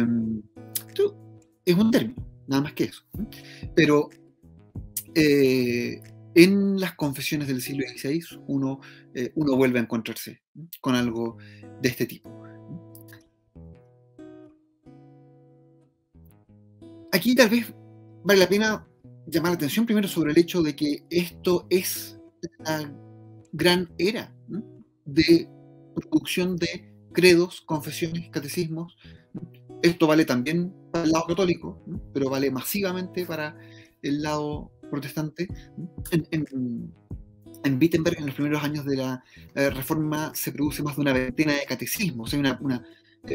un término, nada más que eso. Pero en las confesiones del siglo XVI uno vuelve a encontrarse con algo de este tipo. Aquí tal vez vale la pena llamar la atención primero sobre el hecho de que esto es la gran era de producción de credos, confesiones, catecismos. Esto vale también para el lado católico, pero vale masivamente para el lado protestante. En Wittenberg, en los primeros años de la Reforma, se produce más de una veintena de catecismos. Hay una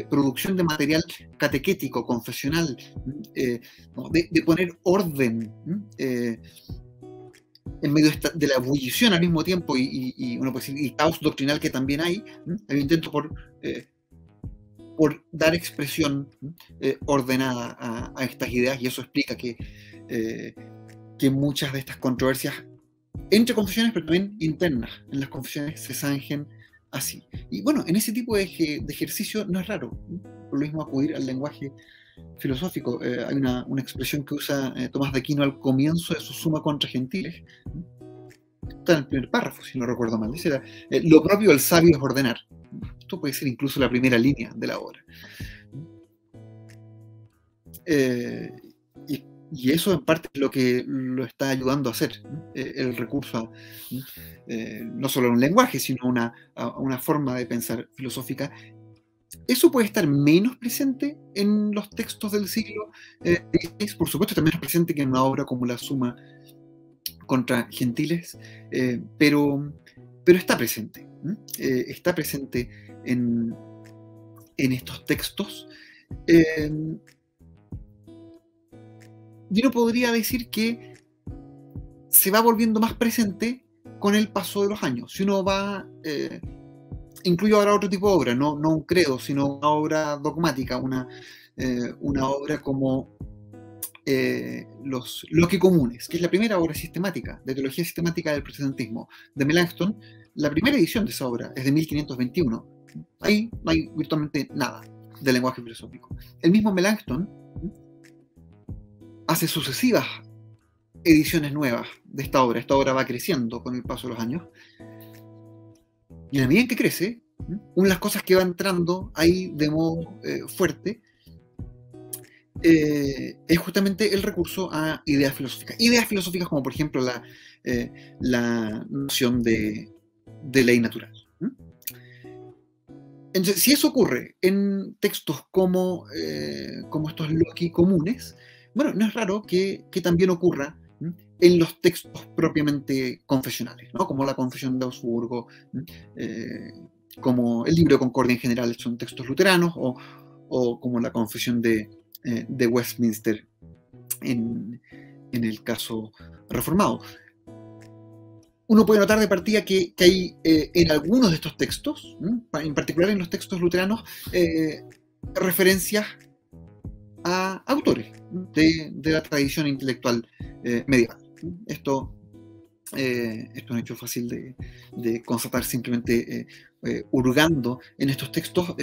producción de material catequético, confesional, de poner orden en medio de la ebullición al mismo tiempo y uno puede decir, y caos doctrinal que también hay un intento por dar expresión ordenada a estas ideas, y eso explica que muchas de estas controversias entre confesiones, pero también internas. En las confesiones se zanjen así. Y bueno, en ese tipo de ejercicio no es raro, por lo mismo, acudir al lenguaje filosófico. Hay una expresión que usa Tomás de Aquino al comienzo de su Suma contra Gentiles. Está en el primer párrafo, si no recuerdo mal. Dice, lo propio del sabio es ordenar. Esto puede ser incluso la primera línea de la obra. Y eso en parte es lo que lo está ayudando a hacer, el recurso a no solo a un lenguaje, sino a una forma de pensar filosófica. Eso puede estar menos presente en los textos del siglo XVI, por supuesto, está menos presente que en una obra como la Suma contra Gentiles, pero está presente. Está presente en estos textos. Yo no podría decir que se va volviendo más presente con el paso de los años. Si uno va, incluyo ahora otro tipo de obra, no un credo, sino una obra dogmática, una obra como los Loci Comunes, que es la primera obra sistemática, de teología sistemática del protestantismo, de Melanchthon. La primera edición de esa obra es de 1521. Ahí no hay virtualmente nada de lenguaje filosófico. El mismo Melanchthon hace sucesivas ediciones nuevas de esta obra. Esta obra va creciendo con el paso de los años. Y en la medida en que crece, una de las cosas que va entrando ahí de modo fuerte es justamente el recurso a ideas filosóficas. Ideas filosóficas como, por ejemplo, la noción de ley natural. Entonces, si eso ocurre en textos como estos Loci Comunes, bueno, no es raro que también ocurra en los textos propiamente confesionales, ¿no? Como la Confesión de Augsburgo, como el Libro de Concordia en general son textos luteranos, o como la Confesión de Westminster en el caso reformado. Uno puede notar de partida que hay en algunos de estos textos, en particular en los textos luteranos, referencias a autores de la tradición intelectual medieval. Esto es un hecho fácil de constatar simplemente hurgando en estos textos.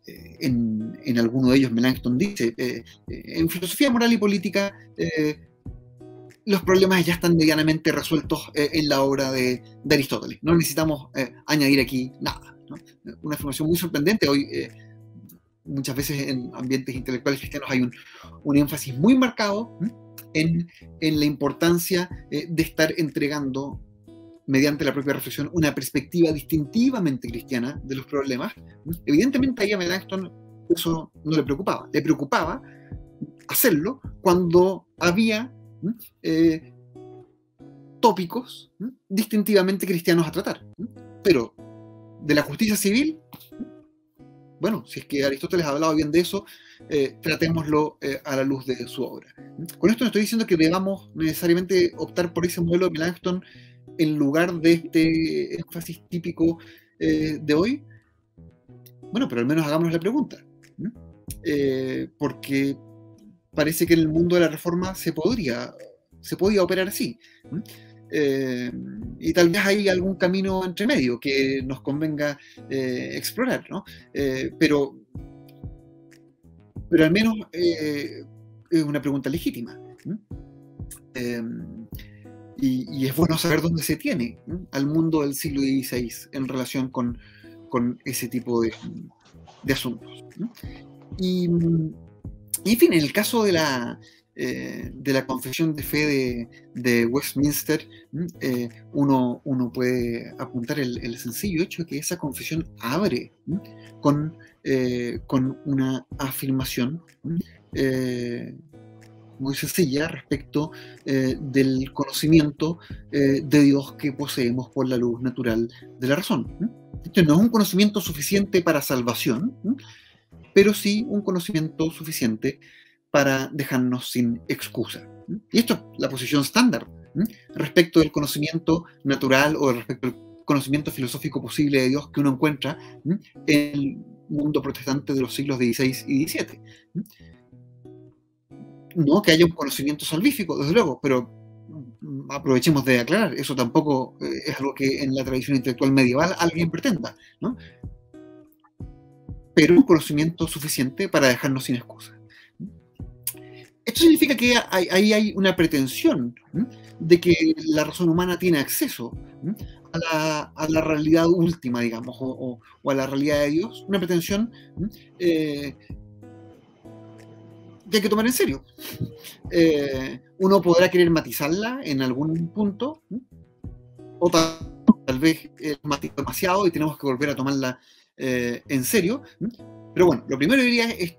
En alguno de ellos Melanchthon dice, en filosofía moral y política los problemas ya están medianamente resueltos en la obra de Aristóteles. No necesitamos añadir aquí nada, ¿no? Una afirmación muy sorprendente. Hoy muchas veces en ambientes intelectuales cristianos hay un énfasis muy marcado en la importancia de estar entregando, mediante la propia reflexión, una perspectiva distintivamente cristiana de los problemas. Evidentemente ahí a Melanchthon eso no le preocupaba. Le preocupaba hacerlo cuando había tópicos distintivamente cristianos a tratar. Pero de la justicia civil, bueno, si es que Aristóteles ha hablado bien de eso, tratémoslo a la luz de su obra. Con esto no estoy diciendo que debamos necesariamente optar por ese modelo de Melanchthon en lugar de este énfasis típico de hoy. Bueno, pero al menos hagámonos la pregunta. Porque parece que en el mundo de la Reforma se podía operar así. Y tal vez hay algún camino entre medio que nos convenga explorar, ¿no? Pero al menos es una pregunta legítima. Y es bueno saber dónde se tiene al mundo del siglo XVI en relación con ese tipo de asuntos. Y en fin, en el caso de la confesión de fe de Westminster, uno puede apuntar el sencillo hecho de que esa confesión abre con una afirmación muy sencilla respecto del conocimiento de Dios que poseemos por la luz natural de la razón. Esto no es un conocimiento suficiente para salvación, pero sí un conocimiento suficiente para dejarnos sin excusa. Y esto es la posición estándar respecto del conocimiento natural o respecto al conocimiento filosófico posible de Dios que uno encuentra en el mundo protestante de los siglos XVI y XVII. No que haya un conocimiento salvífico, desde luego, pero aprovechemos de aclarar, eso tampoco es algo que en la tradición intelectual medieval alguien pretenda, ¿no? Pero un conocimiento suficiente para dejarnos sin excusa. Esto significa que ahí hay una pretensión de que la razón humana tiene acceso a la realidad última, digamos, o a la realidad de Dios, una pretensión que hay que tomar en serio. Uno podrá querer matizarla en algún punto, o tal vez matizar demasiado y tenemos que volver a tomarla en serio. Pero bueno, lo primero que diría es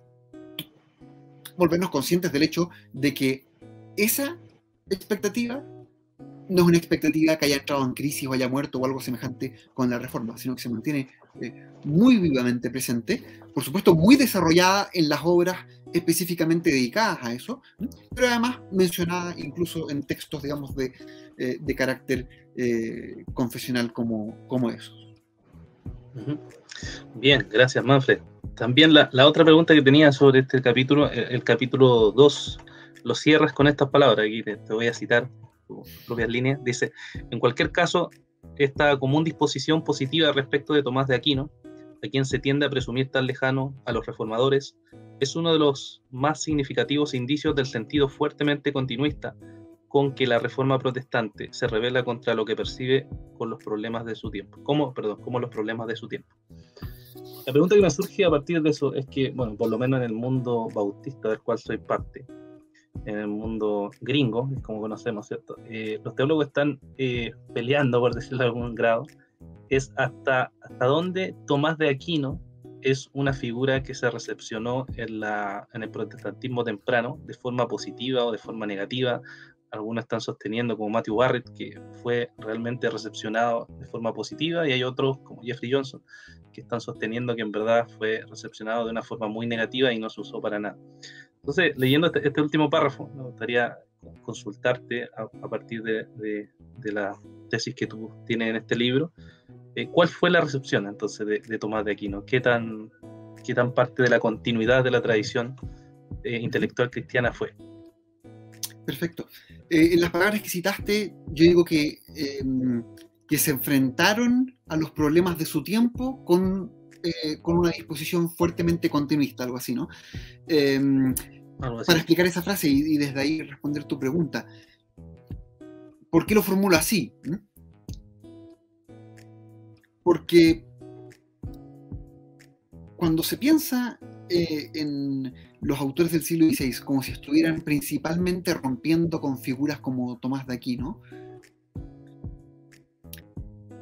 volvernos conscientes del hecho de que esa expectativa no es una expectativa que haya entrado en crisis o haya muerto o algo semejante con la reforma, sino que se mantiene muy vivamente presente, por supuesto muy desarrollada en las obras específicamente dedicadas a eso, pero además mencionada incluso en textos, digamos, de carácter confesional como esos. Bien, gracias, Manfred. También la otra pregunta que tenía sobre este capítulo, el capítulo 2, lo cierras con estas palabras, aquí te voy a citar tus propias líneas. Dice: en cualquier caso, esta común disposición positiva respecto de Tomás de Aquino, a quien se tiende a presumir tan lejano a los reformadores, es uno de los más significativos indicios del sentido fuertemente continuista con que la reforma protestante se revela contra lo que percibe con los problemas de su tiempo, como los problemas de su tiempo. La pregunta que me surge a partir de eso es que, bueno, por lo menos en el mundo bautista del cual soy parte, en el mundo gringo, como conocemos, ¿cierto? Los teólogos están peleando, por decirlo de algún grado, es hasta dónde Tomás de Aquino es una figura que se recepcionó en el protestantismo temprano de forma positiva o de forma negativa. Algunos están sosteniendo, como Matthew Barrett, que fue realmente recepcionado de forma positiva, y hay otros, como Jeffrey Johnson, que están sosteniendo que en verdad fue recepcionado de una forma muy negativa y no se usó para nada. Entonces, leyendo este último párrafo, me gustaría consultarte a partir de la tesis que tú tienes en este libro, ¿cuál fue la recepción entonces de Tomás de Aquino? ¿Qué tan parte de la continuidad de la tradición intelectual cristiana fue? Perfecto. En las palabras que citaste, yo digo que se enfrentaron a los problemas de su tiempo con una disposición fuertemente continuista, algo así, ¿no? Para explicar esa frase y desde ahí responder tu pregunta. ¿Por qué lo formulo así? Porque cuando se piensa en los autores del siglo XVI como si estuvieran principalmente rompiendo con figuras como Tomás de Aquino,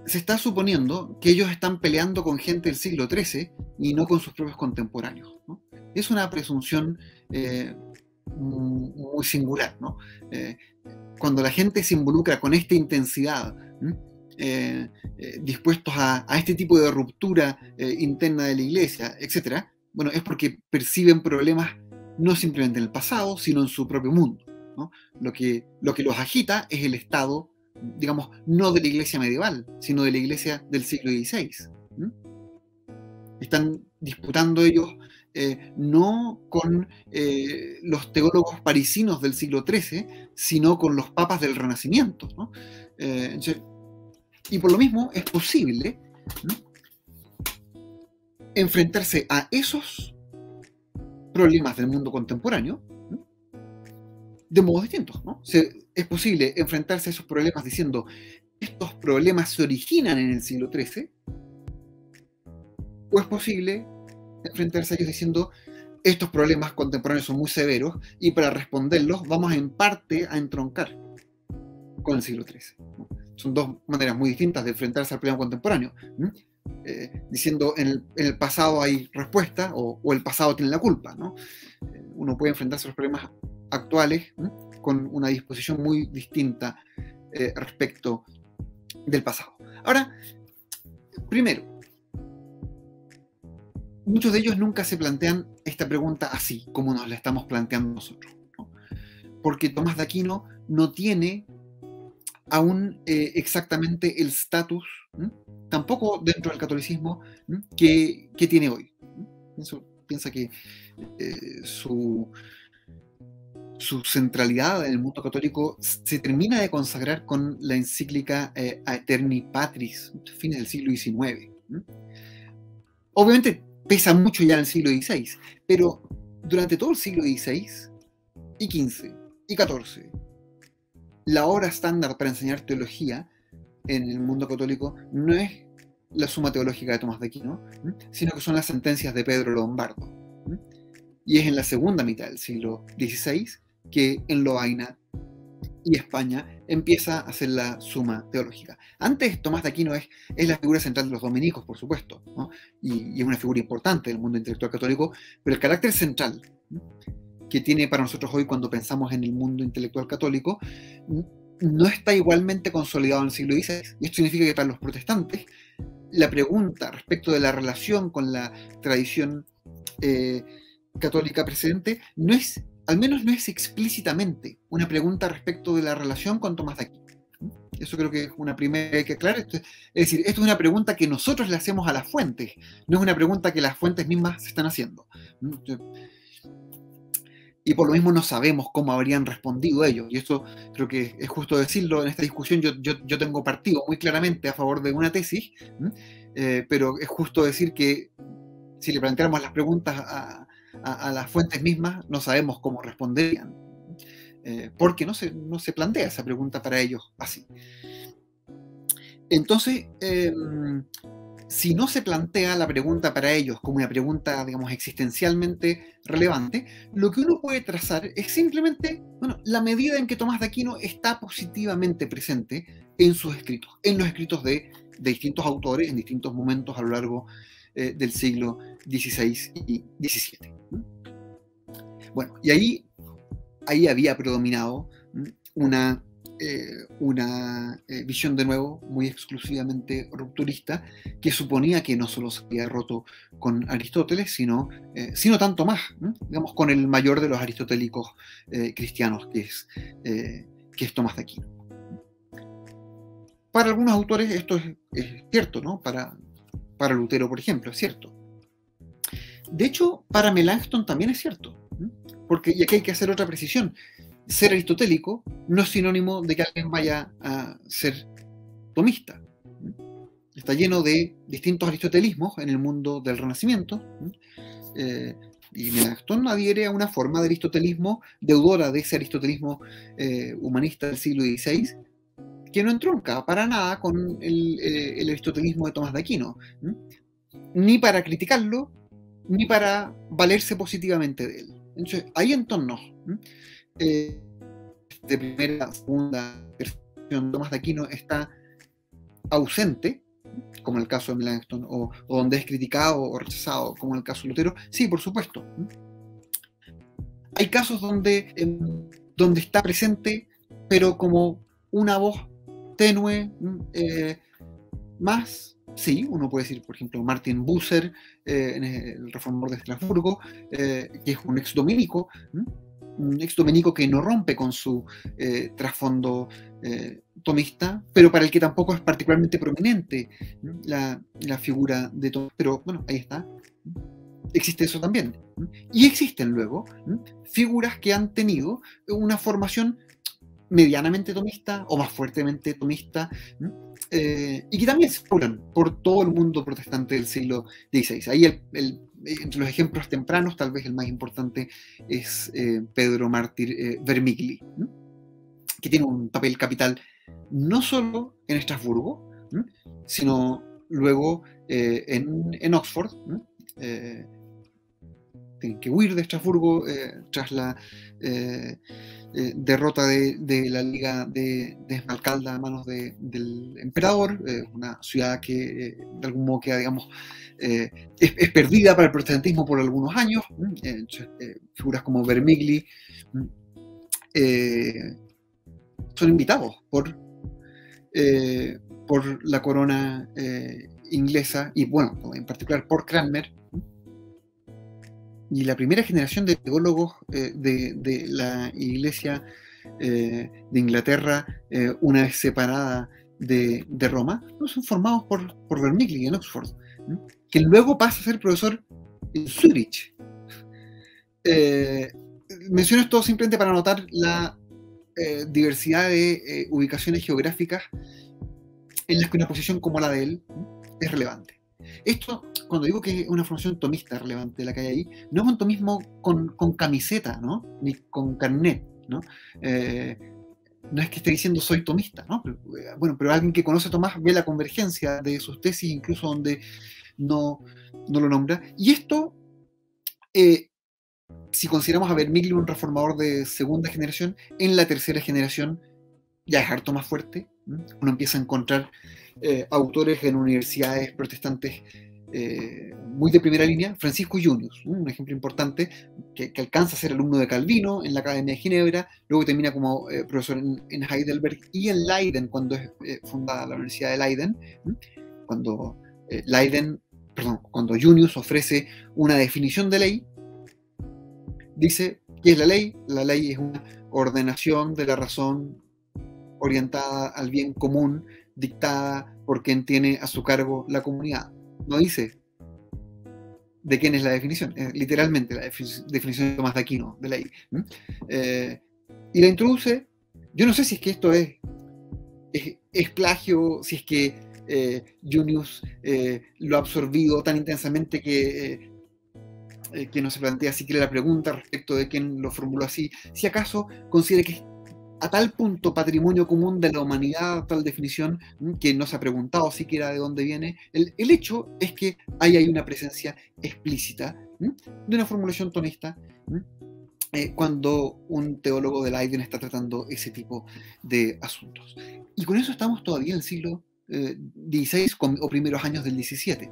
se está suponiendo que ellos están peleando con gente del siglo XIII y no con sus propios contemporáneos, ¿no? Es una presunción muy singular, ¿no? Cuando la gente se involucra con esta intensidad, dispuestos a este tipo de ruptura interna de la iglesia, etc., bueno, es porque perciben problemas no simplemente en el pasado, sino en su propio mundo, ¿no? Lo que los agita es el estado, digamos, no de la iglesia medieval, sino de la iglesia del siglo XVI. Están disputando ellos no con los teólogos parisinos del siglo XIII, sino con los papas del Renacimiento, ¿no? Y por lo mismo es posible, ¿no?, enfrentarse a esos problemas del mundo contemporáneo, ¿no?, de modos distintos, ¿no? Es posible enfrentarse a esos problemas diciendo: estos problemas se originan en el siglo XIII, o es posible enfrentarse a ellos diciendo: estos problemas contemporáneos son muy severos y para responderlos vamos en parte a entroncar con el siglo XIII, ¿no? Son dos maneras muy distintas de enfrentarse al problema contemporáneo, diciendo en el pasado hay respuesta o el pasado tiene la culpa, ¿no? Uno puede enfrentarse a los problemas actuales con una disposición muy distinta respecto del pasado. Ahora, primero, muchos de ellos nunca se plantean esta pregunta así, como nos la estamos planteando nosotros, ¿no? Porque Tomás de Aquino no tiene aún exactamente el estatus, tampoco dentro del catolicismo, que tiene hoy. Piensa que su su centralidad en el mundo católico se termina de consagrar con la encíclica Aeterni Patris, fines del siglo XIX. Obviamente pesa mucho ya en el siglo XVI, pero durante todo el siglo XVI y XV y XIV, la hora estándar para enseñar teología en el mundo católico no es la Suma Teológica de Tomás de Aquino, sino que son las sentencias de Pedro Lombardo. Y es en la segunda mitad del siglo XVI que en Lovaina y España empieza a hacer la Suma Teológica. Antes, Tomás de Aquino es la figura central de los dominicos, por supuesto, ¿no? Y es una figura importante del mundo intelectual católico, pero el carácter central que tiene para nosotros hoy cuando pensamos en el mundo intelectual católico no está igualmente consolidado en el siglo XVI. Y esto significa que para los protestantes la pregunta respecto de la relación con la tradición católica precedente no es, al menos no es explícitamente, una pregunta respecto de la relación con Tomás de Aquino. Eso creo que es una primera que aclarar. Es decir, esto es una pregunta que nosotros le hacemos a las fuentes, no es una pregunta que las fuentes mismas se están haciendo. Y por lo mismo no sabemos cómo habrían respondido ellos. Y eso creo que es justo decirlo en esta discusión. Yo tengo partido muy claramente a favor de una tesis, pero es justo decir que si le planteáramos las preguntas a las fuentes mismas, no sabemos cómo responderían, porque no se plantea esa pregunta para ellos así. Entonces, si no se plantea la pregunta para ellos como una pregunta, digamos, existencialmente relevante, lo que uno puede trazar es simplemente, bueno, la medida en que Tomás de Aquino está positivamente presente en sus escritos, en los escritos de distintos autores en distintos momentos a lo largo del siglo XVI y XVII. Bueno, y ahí había predominado una visión de nuevo muy exclusivamente rupturista, que suponía que no solo se había roto con Aristóteles, sino tanto más, digamos, con el mayor de los aristotélicos cristianos, que es Tomás de Aquino. Para algunos autores esto es cierto, ¿no? Para Lutero, por ejemplo, es cierto. De hecho, para Melanchthon también es cierto, porque, y aquí hay que hacer otra precisión, ser aristotélico no es sinónimo de que alguien vaya a ser tomista. Está lleno de distintos aristotelismos en el mundo del Renacimiento, y Melanchthon adhiere a una forma de aristotelismo deudora de ese aristotelismo humanista del siglo XVI, que no entronca para nada con el aristotelismo de Tomás de Aquino, ni para criticarlo, ni para valerse positivamente de él. Entonces, hay entornos de primera, segunda, tercera, Tomás de Aquino está ausente, como en el caso de Melanchthon, o donde es criticado o rechazado, como en el caso de Lutero. Sí, por supuesto. Hay casos donde está presente, pero como una voz tenue, más, sí, uno puede decir, por ejemplo, Martin Bucer, el reformador de Estrasburgo, que es un ex dominico que no rompe con su trasfondo tomista, pero para el que tampoco es particularmente prominente la figura de Tomás. Pero bueno, ahí está. Existe eso también. Y existen luego figuras que han tenido una formación medianamente tomista o más fuertemente tomista, y que también circulan por todo el mundo protestante del siglo XVI. Ahí entre los ejemplos tempranos, tal vez el más importante es Pedro Mártir Vermigli, que tiene un papel capital no solo en Estrasburgo, sino luego en Oxford. Tienen que huir de Estrasburgo tras la derrota de la Liga de Esmalcalda a manos del emperador, una ciudad que de algún modo queda, digamos, es perdida para el protestantismo por algunos años. Figuras como Vermigli son invitados por la corona inglesa, y bueno, en particular por Cranmer. Y la primera generación de teólogos de la Iglesia de Inglaterra, una vez separada de Roma, son formados por Vermigli en Oxford, que luego pasa a ser profesor en Zurich. menciono esto simplemente para notar la diversidad de ubicaciones geográficas en las que una posición como la de él es relevante. Esto, cuando digo que es una formación tomista relevante la que hay ahí, no es un tomismo con camiseta, ¿no? Ni con carnet, ¿no? No es que esté diciendo soy tomista, ¿no? Pero alguien que conoce a Tomás ve la convergencia de sus tesis, incluso donde no lo nombra. Y esto, si consideramos a Vermigli un reformador de segunda generación, en la tercera generación ya es harto más fuerte. Uno empieza a encontrar autores en universidades protestantes muy de primera línea. Francisco Junius, un ejemplo importante, que alcanza a ser alumno de Calvino en la Academia de Ginebra, luego termina como profesor en Heidelberg y en Leiden, cuando es fundada la Universidad de Leiden, cuando Junius ofrece una definición de ley. Dice, ¿qué es la ley? La ley es una ordenación de la razón orientada al bien común, dictada por quien tiene a su cargo la comunidad. No dice de quién es la definición, es literalmente la definición de Tomás de Aquino de ley. Y la introduce. Yo no sé si es que esto es plagio, si es que Junius lo ha absorbido tan intensamente que no se plantea siquiera la pregunta respecto de quién lo formuló así, si acaso considera que es a tal punto patrimonio común de la humanidad, tal definición, que no se ha preguntado siquiera de dónde viene. El hecho es que ahí hay una presencia explícita de una formulación tomista cuando un teólogo de Leiden está tratando ese tipo de asuntos. Y con eso estamos todavía en el siglo XVI o primeros años del XVII.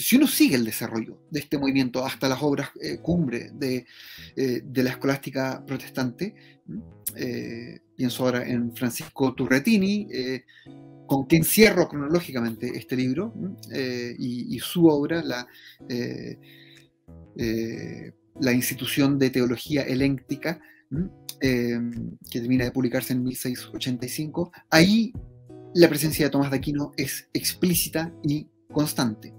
Si uno sigue el desarrollo de este movimiento hasta las obras cumbre de la escolástica protestante, pienso ahora en Francisco Turretini, con quien cierro cronológicamente este libro, y su obra, la Institución de Teología Helénica, que termina de publicarse en 1685, ahí la presencia de Tomás de Aquino es explícita y constante.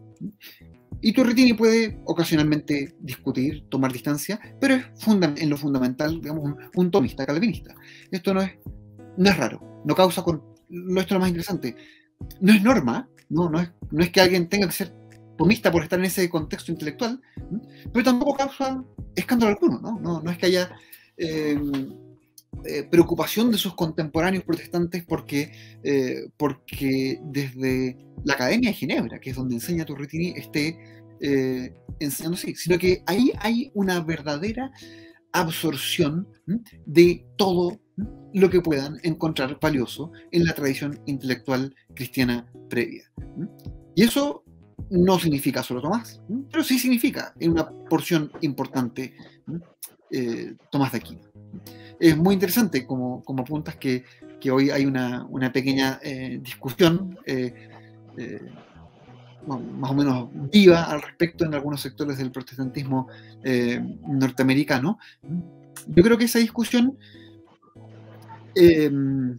Y Turretini puede ocasionalmente discutir, tomar distancia, pero es en lo fundamental, digamos, un tomista calvinista. Esto no es raro, no causa esto es lo más interesante. No es norma, no es que alguien tenga que ser tomista por estar en ese contexto intelectual, pero tampoco causa escándalo alguno, no es que haya preocupación de sus contemporáneos protestantes porque desde la Academia de Ginebra, que es donde enseña Turretini, esté enseñando así, sino que ahí hay una verdadera absorción de todo lo que puedan encontrar valioso en la tradición intelectual cristiana previa. Y eso no significa solo Tomás, pero sí significa en una porción importante Tomás de Aquino. Es muy interesante como apuntas que hoy hay una pequeña discusión más o menos viva al respecto en algunos sectores del protestantismo norteamericano. Yo creo que esa discusión en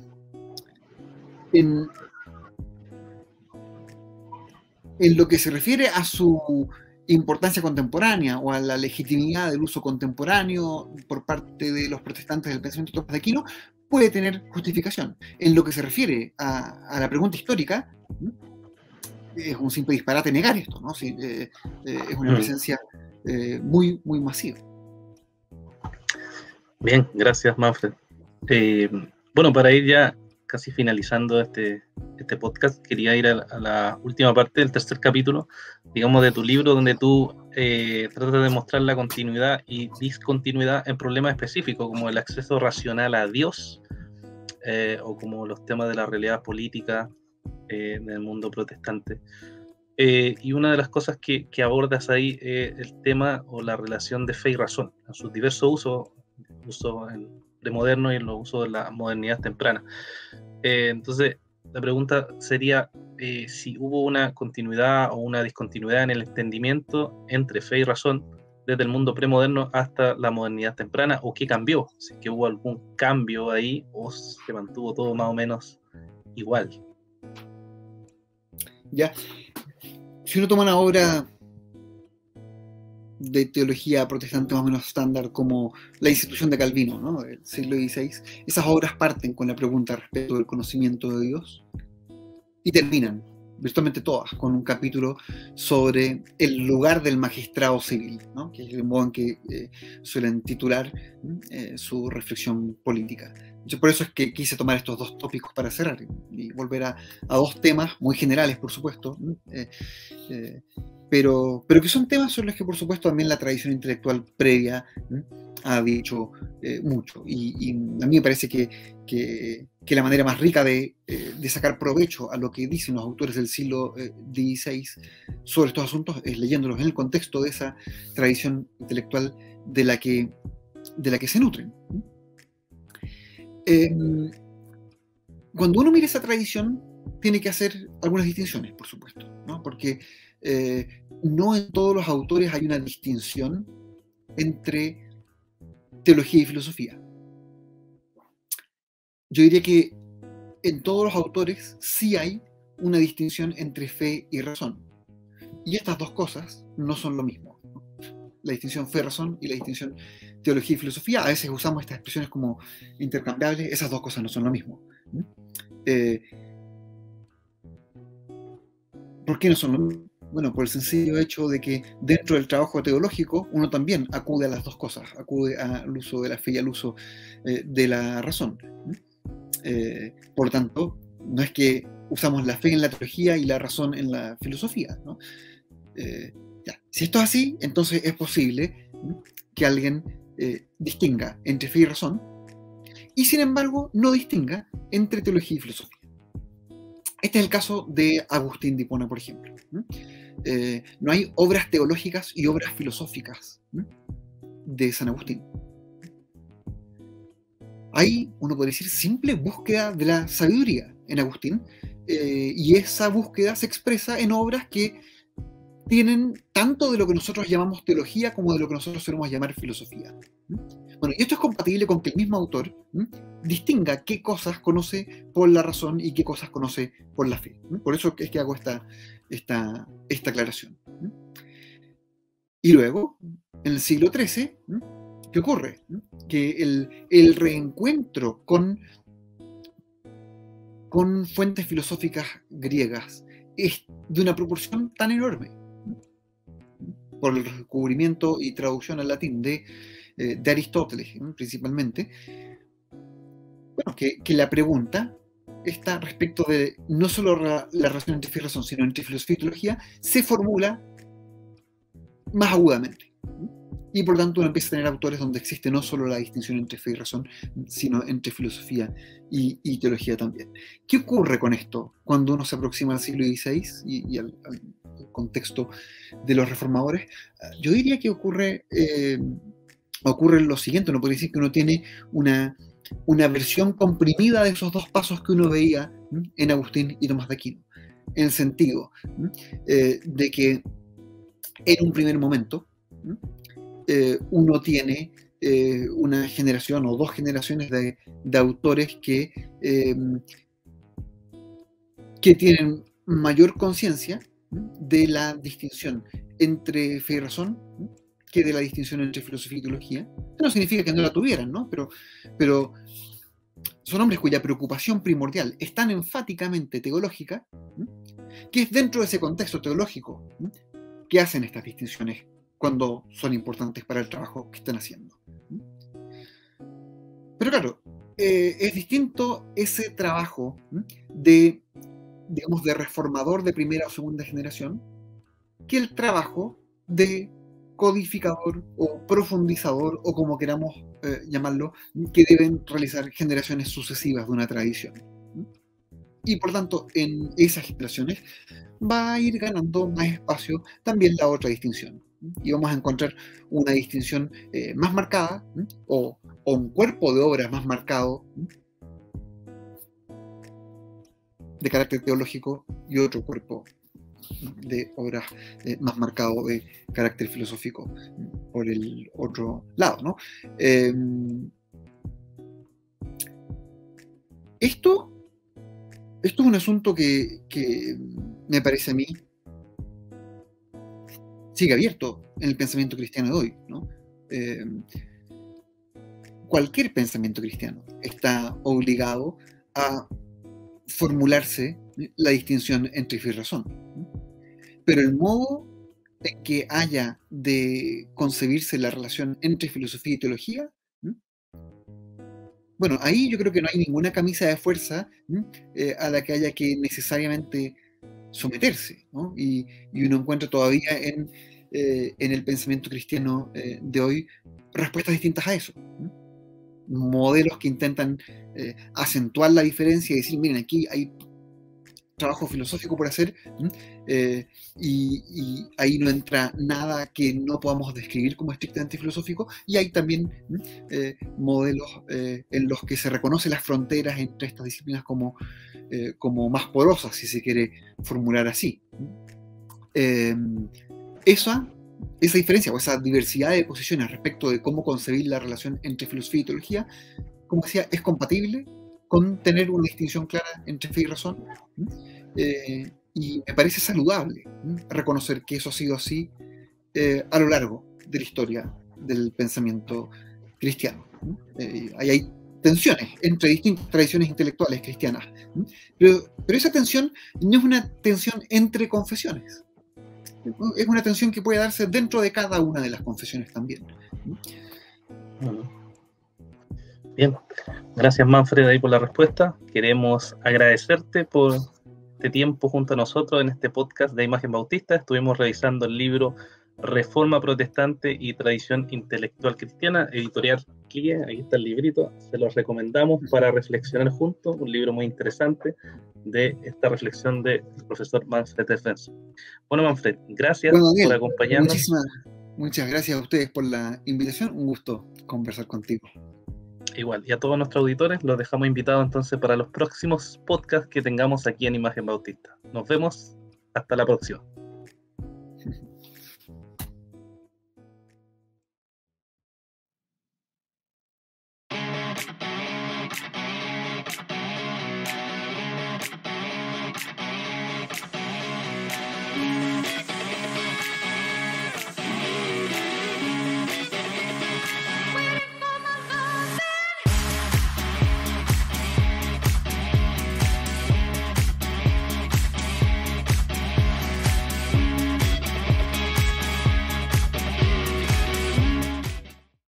lo que se refiere a su importancia contemporánea o a la legitimidad del uso contemporáneo por parte de los protestantes del pensamiento de Tomás de Aquino puede tener justificación. En lo que se refiere a la pregunta histórica, es un simple disparate negar esto, ¿no? Sí, es una presencia muy, muy masiva. Bien, gracias, Manfred. Bueno, para ir ya casi finalizando este podcast, quería ir a la última parte del tercer capítulo, digamos, de tu libro, donde tú tratas de mostrar la continuidad y discontinuidad en problemas específicos, como el acceso racional a Dios, o como los temas de la realidad política en el mundo protestante. Y una de las cosas que abordas ahí es el tema o la relación de fe y razón, en sus diversos usos en premoderno y en los usos de la modernidad temprana. Entonces, la pregunta sería si hubo una continuidad o una discontinuidad en el entendimiento entre fe y razón desde el mundo premoderno hasta la modernidad temprana, o qué cambió, si es que hubo algún cambio ahí o se mantuvo todo más o menos igual. Ya, si uno toma una obra de teología protestante más o menos estándar, como la Institución de Calvino, ¿no?, del siglo XVI, esas obras parten con la pregunta respecto del conocimiento de Dios y terminan, virtualmente todas, con un capítulo sobre el lugar del magistrado civil, ¿no?, que es el modo en que suelen titular su reflexión política. Por eso es que quise tomar estos dos tópicos para cerrar y volver a dos temas muy generales, por supuesto, pero que son temas sobre los que, por supuesto, también la tradición intelectual previa ha dicho mucho. Y a mí me parece que la manera más rica de sacar provecho a lo que dicen los autores del siglo XVI sobre estos asuntos es leyéndolos en el contexto de esa tradición intelectual de la que se nutren. Cuando uno mira esa tradición, tiene que hacer algunas distinciones, por supuesto, ¿no? Porque no en todos los autores hay una distinción entre teología y filosofía. Yo diría que en todos los autores sí hay una distinción entre fe y razón. Y estas dos cosas no son lo mismo, ¿no? La distinción fe-razón y la distinción teología y filosofía, a veces usamos estas expresiones como intercambiables, esas dos cosas no son lo mismo. ¿Por qué no son lo mismo? Bueno, por el sencillo hecho de que dentro del trabajo teológico uno también acude a las dos cosas, acude al uso de la fe y al uso de la razón. Por tanto, no es que usamos la fe en la teología y la razón en la filosofía, ¿no? Si esto es así, entonces es posible que alguien distinga entre fe y razón y sin embargo no distinga entre teología y filosofía. Este es el caso de Agustín de Hipona, por ejemplo. No hay obras teológicas y obras filosóficas de San Agustín. Hay, uno podría decir, simple búsqueda de la sabiduría en Agustín, y esa búsqueda se expresa en obras que tienen tanto de lo que nosotros llamamos teología como de lo que nosotros solemos llamar filosofía. Bueno, y esto es compatible con que el mismo autor distinga qué cosas conoce por la razón y qué cosas conoce por la fe. Por eso es que hago esta aclaración. Y luego, en el siglo XIII, ¿qué ocurre? Que el reencuentro con fuentes filosóficas griegas es de una proporción tan enorme, por el descubrimiento y traducción al latín de Aristóteles, principalmente, bueno, que la pregunta está respecto de no solo la relación entre fe y razón, sino entre filosofía y teología, se formula más agudamente. Y por tanto uno empieza a tener autores donde existe no solo la distinción entre fe y razón, sino entre filosofía y teología también. ¿Qué ocurre con esto cuando uno se aproxima al siglo XVI y al contexto de los reformadores? Yo diría que ocurre lo siguiente. Uno puede decir que uno tiene una versión comprimida de esos dos pasos que uno veía en Agustín y Tomás de Aquino, en el sentido de que en un primer momento uno tiene una generación o dos generaciones de autores que tienen mayor conciencia de la distinción entre fe y razón que de la distinción entre filosofía y teología. Esto no significa que no la tuvieran, ¿no? Pero son hombres cuya preocupación primordial es tan enfáticamente teológica, que es dentro de ese contexto teológico que hacen estas distinciones cuando son importantes para el trabajo que están haciendo. Pero claro, es distinto ese trabajo de reformador de primera o segunda generación que el trabajo de codificador o profundizador, o como queramos llamarlo, que deben realizar generaciones sucesivas de una tradición. Y por tanto, en esas generaciones va a ir ganando más espacio también la otra distinción. Y vamos a encontrar una distinción más marcada, o un cuerpo de obras más marcado de carácter teológico, y otro cuerpo de obras más marcado de carácter filosófico por el otro lado, ¿no? Esto es un asunto que me parece a mí, sigue abierto en el pensamiento cristiano de hoy, ¿no? Cualquier pensamiento cristiano está obligado a formularse la distinción entre fe y razón. Pero el modo en que haya de concebirse la relación entre filosofía y teología, bueno, ahí yo creo que no hay ninguna camisa de fuerza a la que haya que necesariamente someterse, ¿no? Y uno encuentra todavía en el pensamiento cristiano de hoy respuestas distintas a eso. Modelos que intentan acentuar la diferencia y decir, miren, aquí hay trabajo filosófico por hacer, y ahí no entra nada que no podamos describir como estrictamente filosófico, y hay también modelos en los que se reconocen las fronteras entre estas disciplinas como más porosas, si se quiere formular así. Esa diferencia o esa diversidad de posiciones respecto de cómo concebir la relación entre filosofía y teología, como decía, es compatible con tener una distinción clara entre fe y razón, y me parece saludable reconocer que eso ha sido así a lo largo de la historia del pensamiento cristiano. Ahí hay tensiones entre distintas tradiciones intelectuales cristianas, pero esa tensión no es una tensión entre confesiones, es una tensión que puede darse dentro de cada una de las confesiones también. Bien, gracias Manfred ahí por la respuesta. Queremos agradecerte por este tiempo junto a nosotros en este podcast de Imagen Bautista. Estuvimos revisando el libro Reforma Protestante y Tradición Intelectual Cristiana, editorial CLIE. Ahí está el librito, se los recomendamos para reflexionar juntos, un libro muy interesante de esta reflexión del profesor Manfred Defenso. Bueno, Manfred, gracias por acompañarnos. Muchas gracias a ustedes por la invitación, un gusto conversar contigo. Igual, y a todos nuestros auditores los dejamos invitados entonces para los próximos podcasts que tengamos aquí en Imagen Bautista. Nos vemos, hasta la próxima.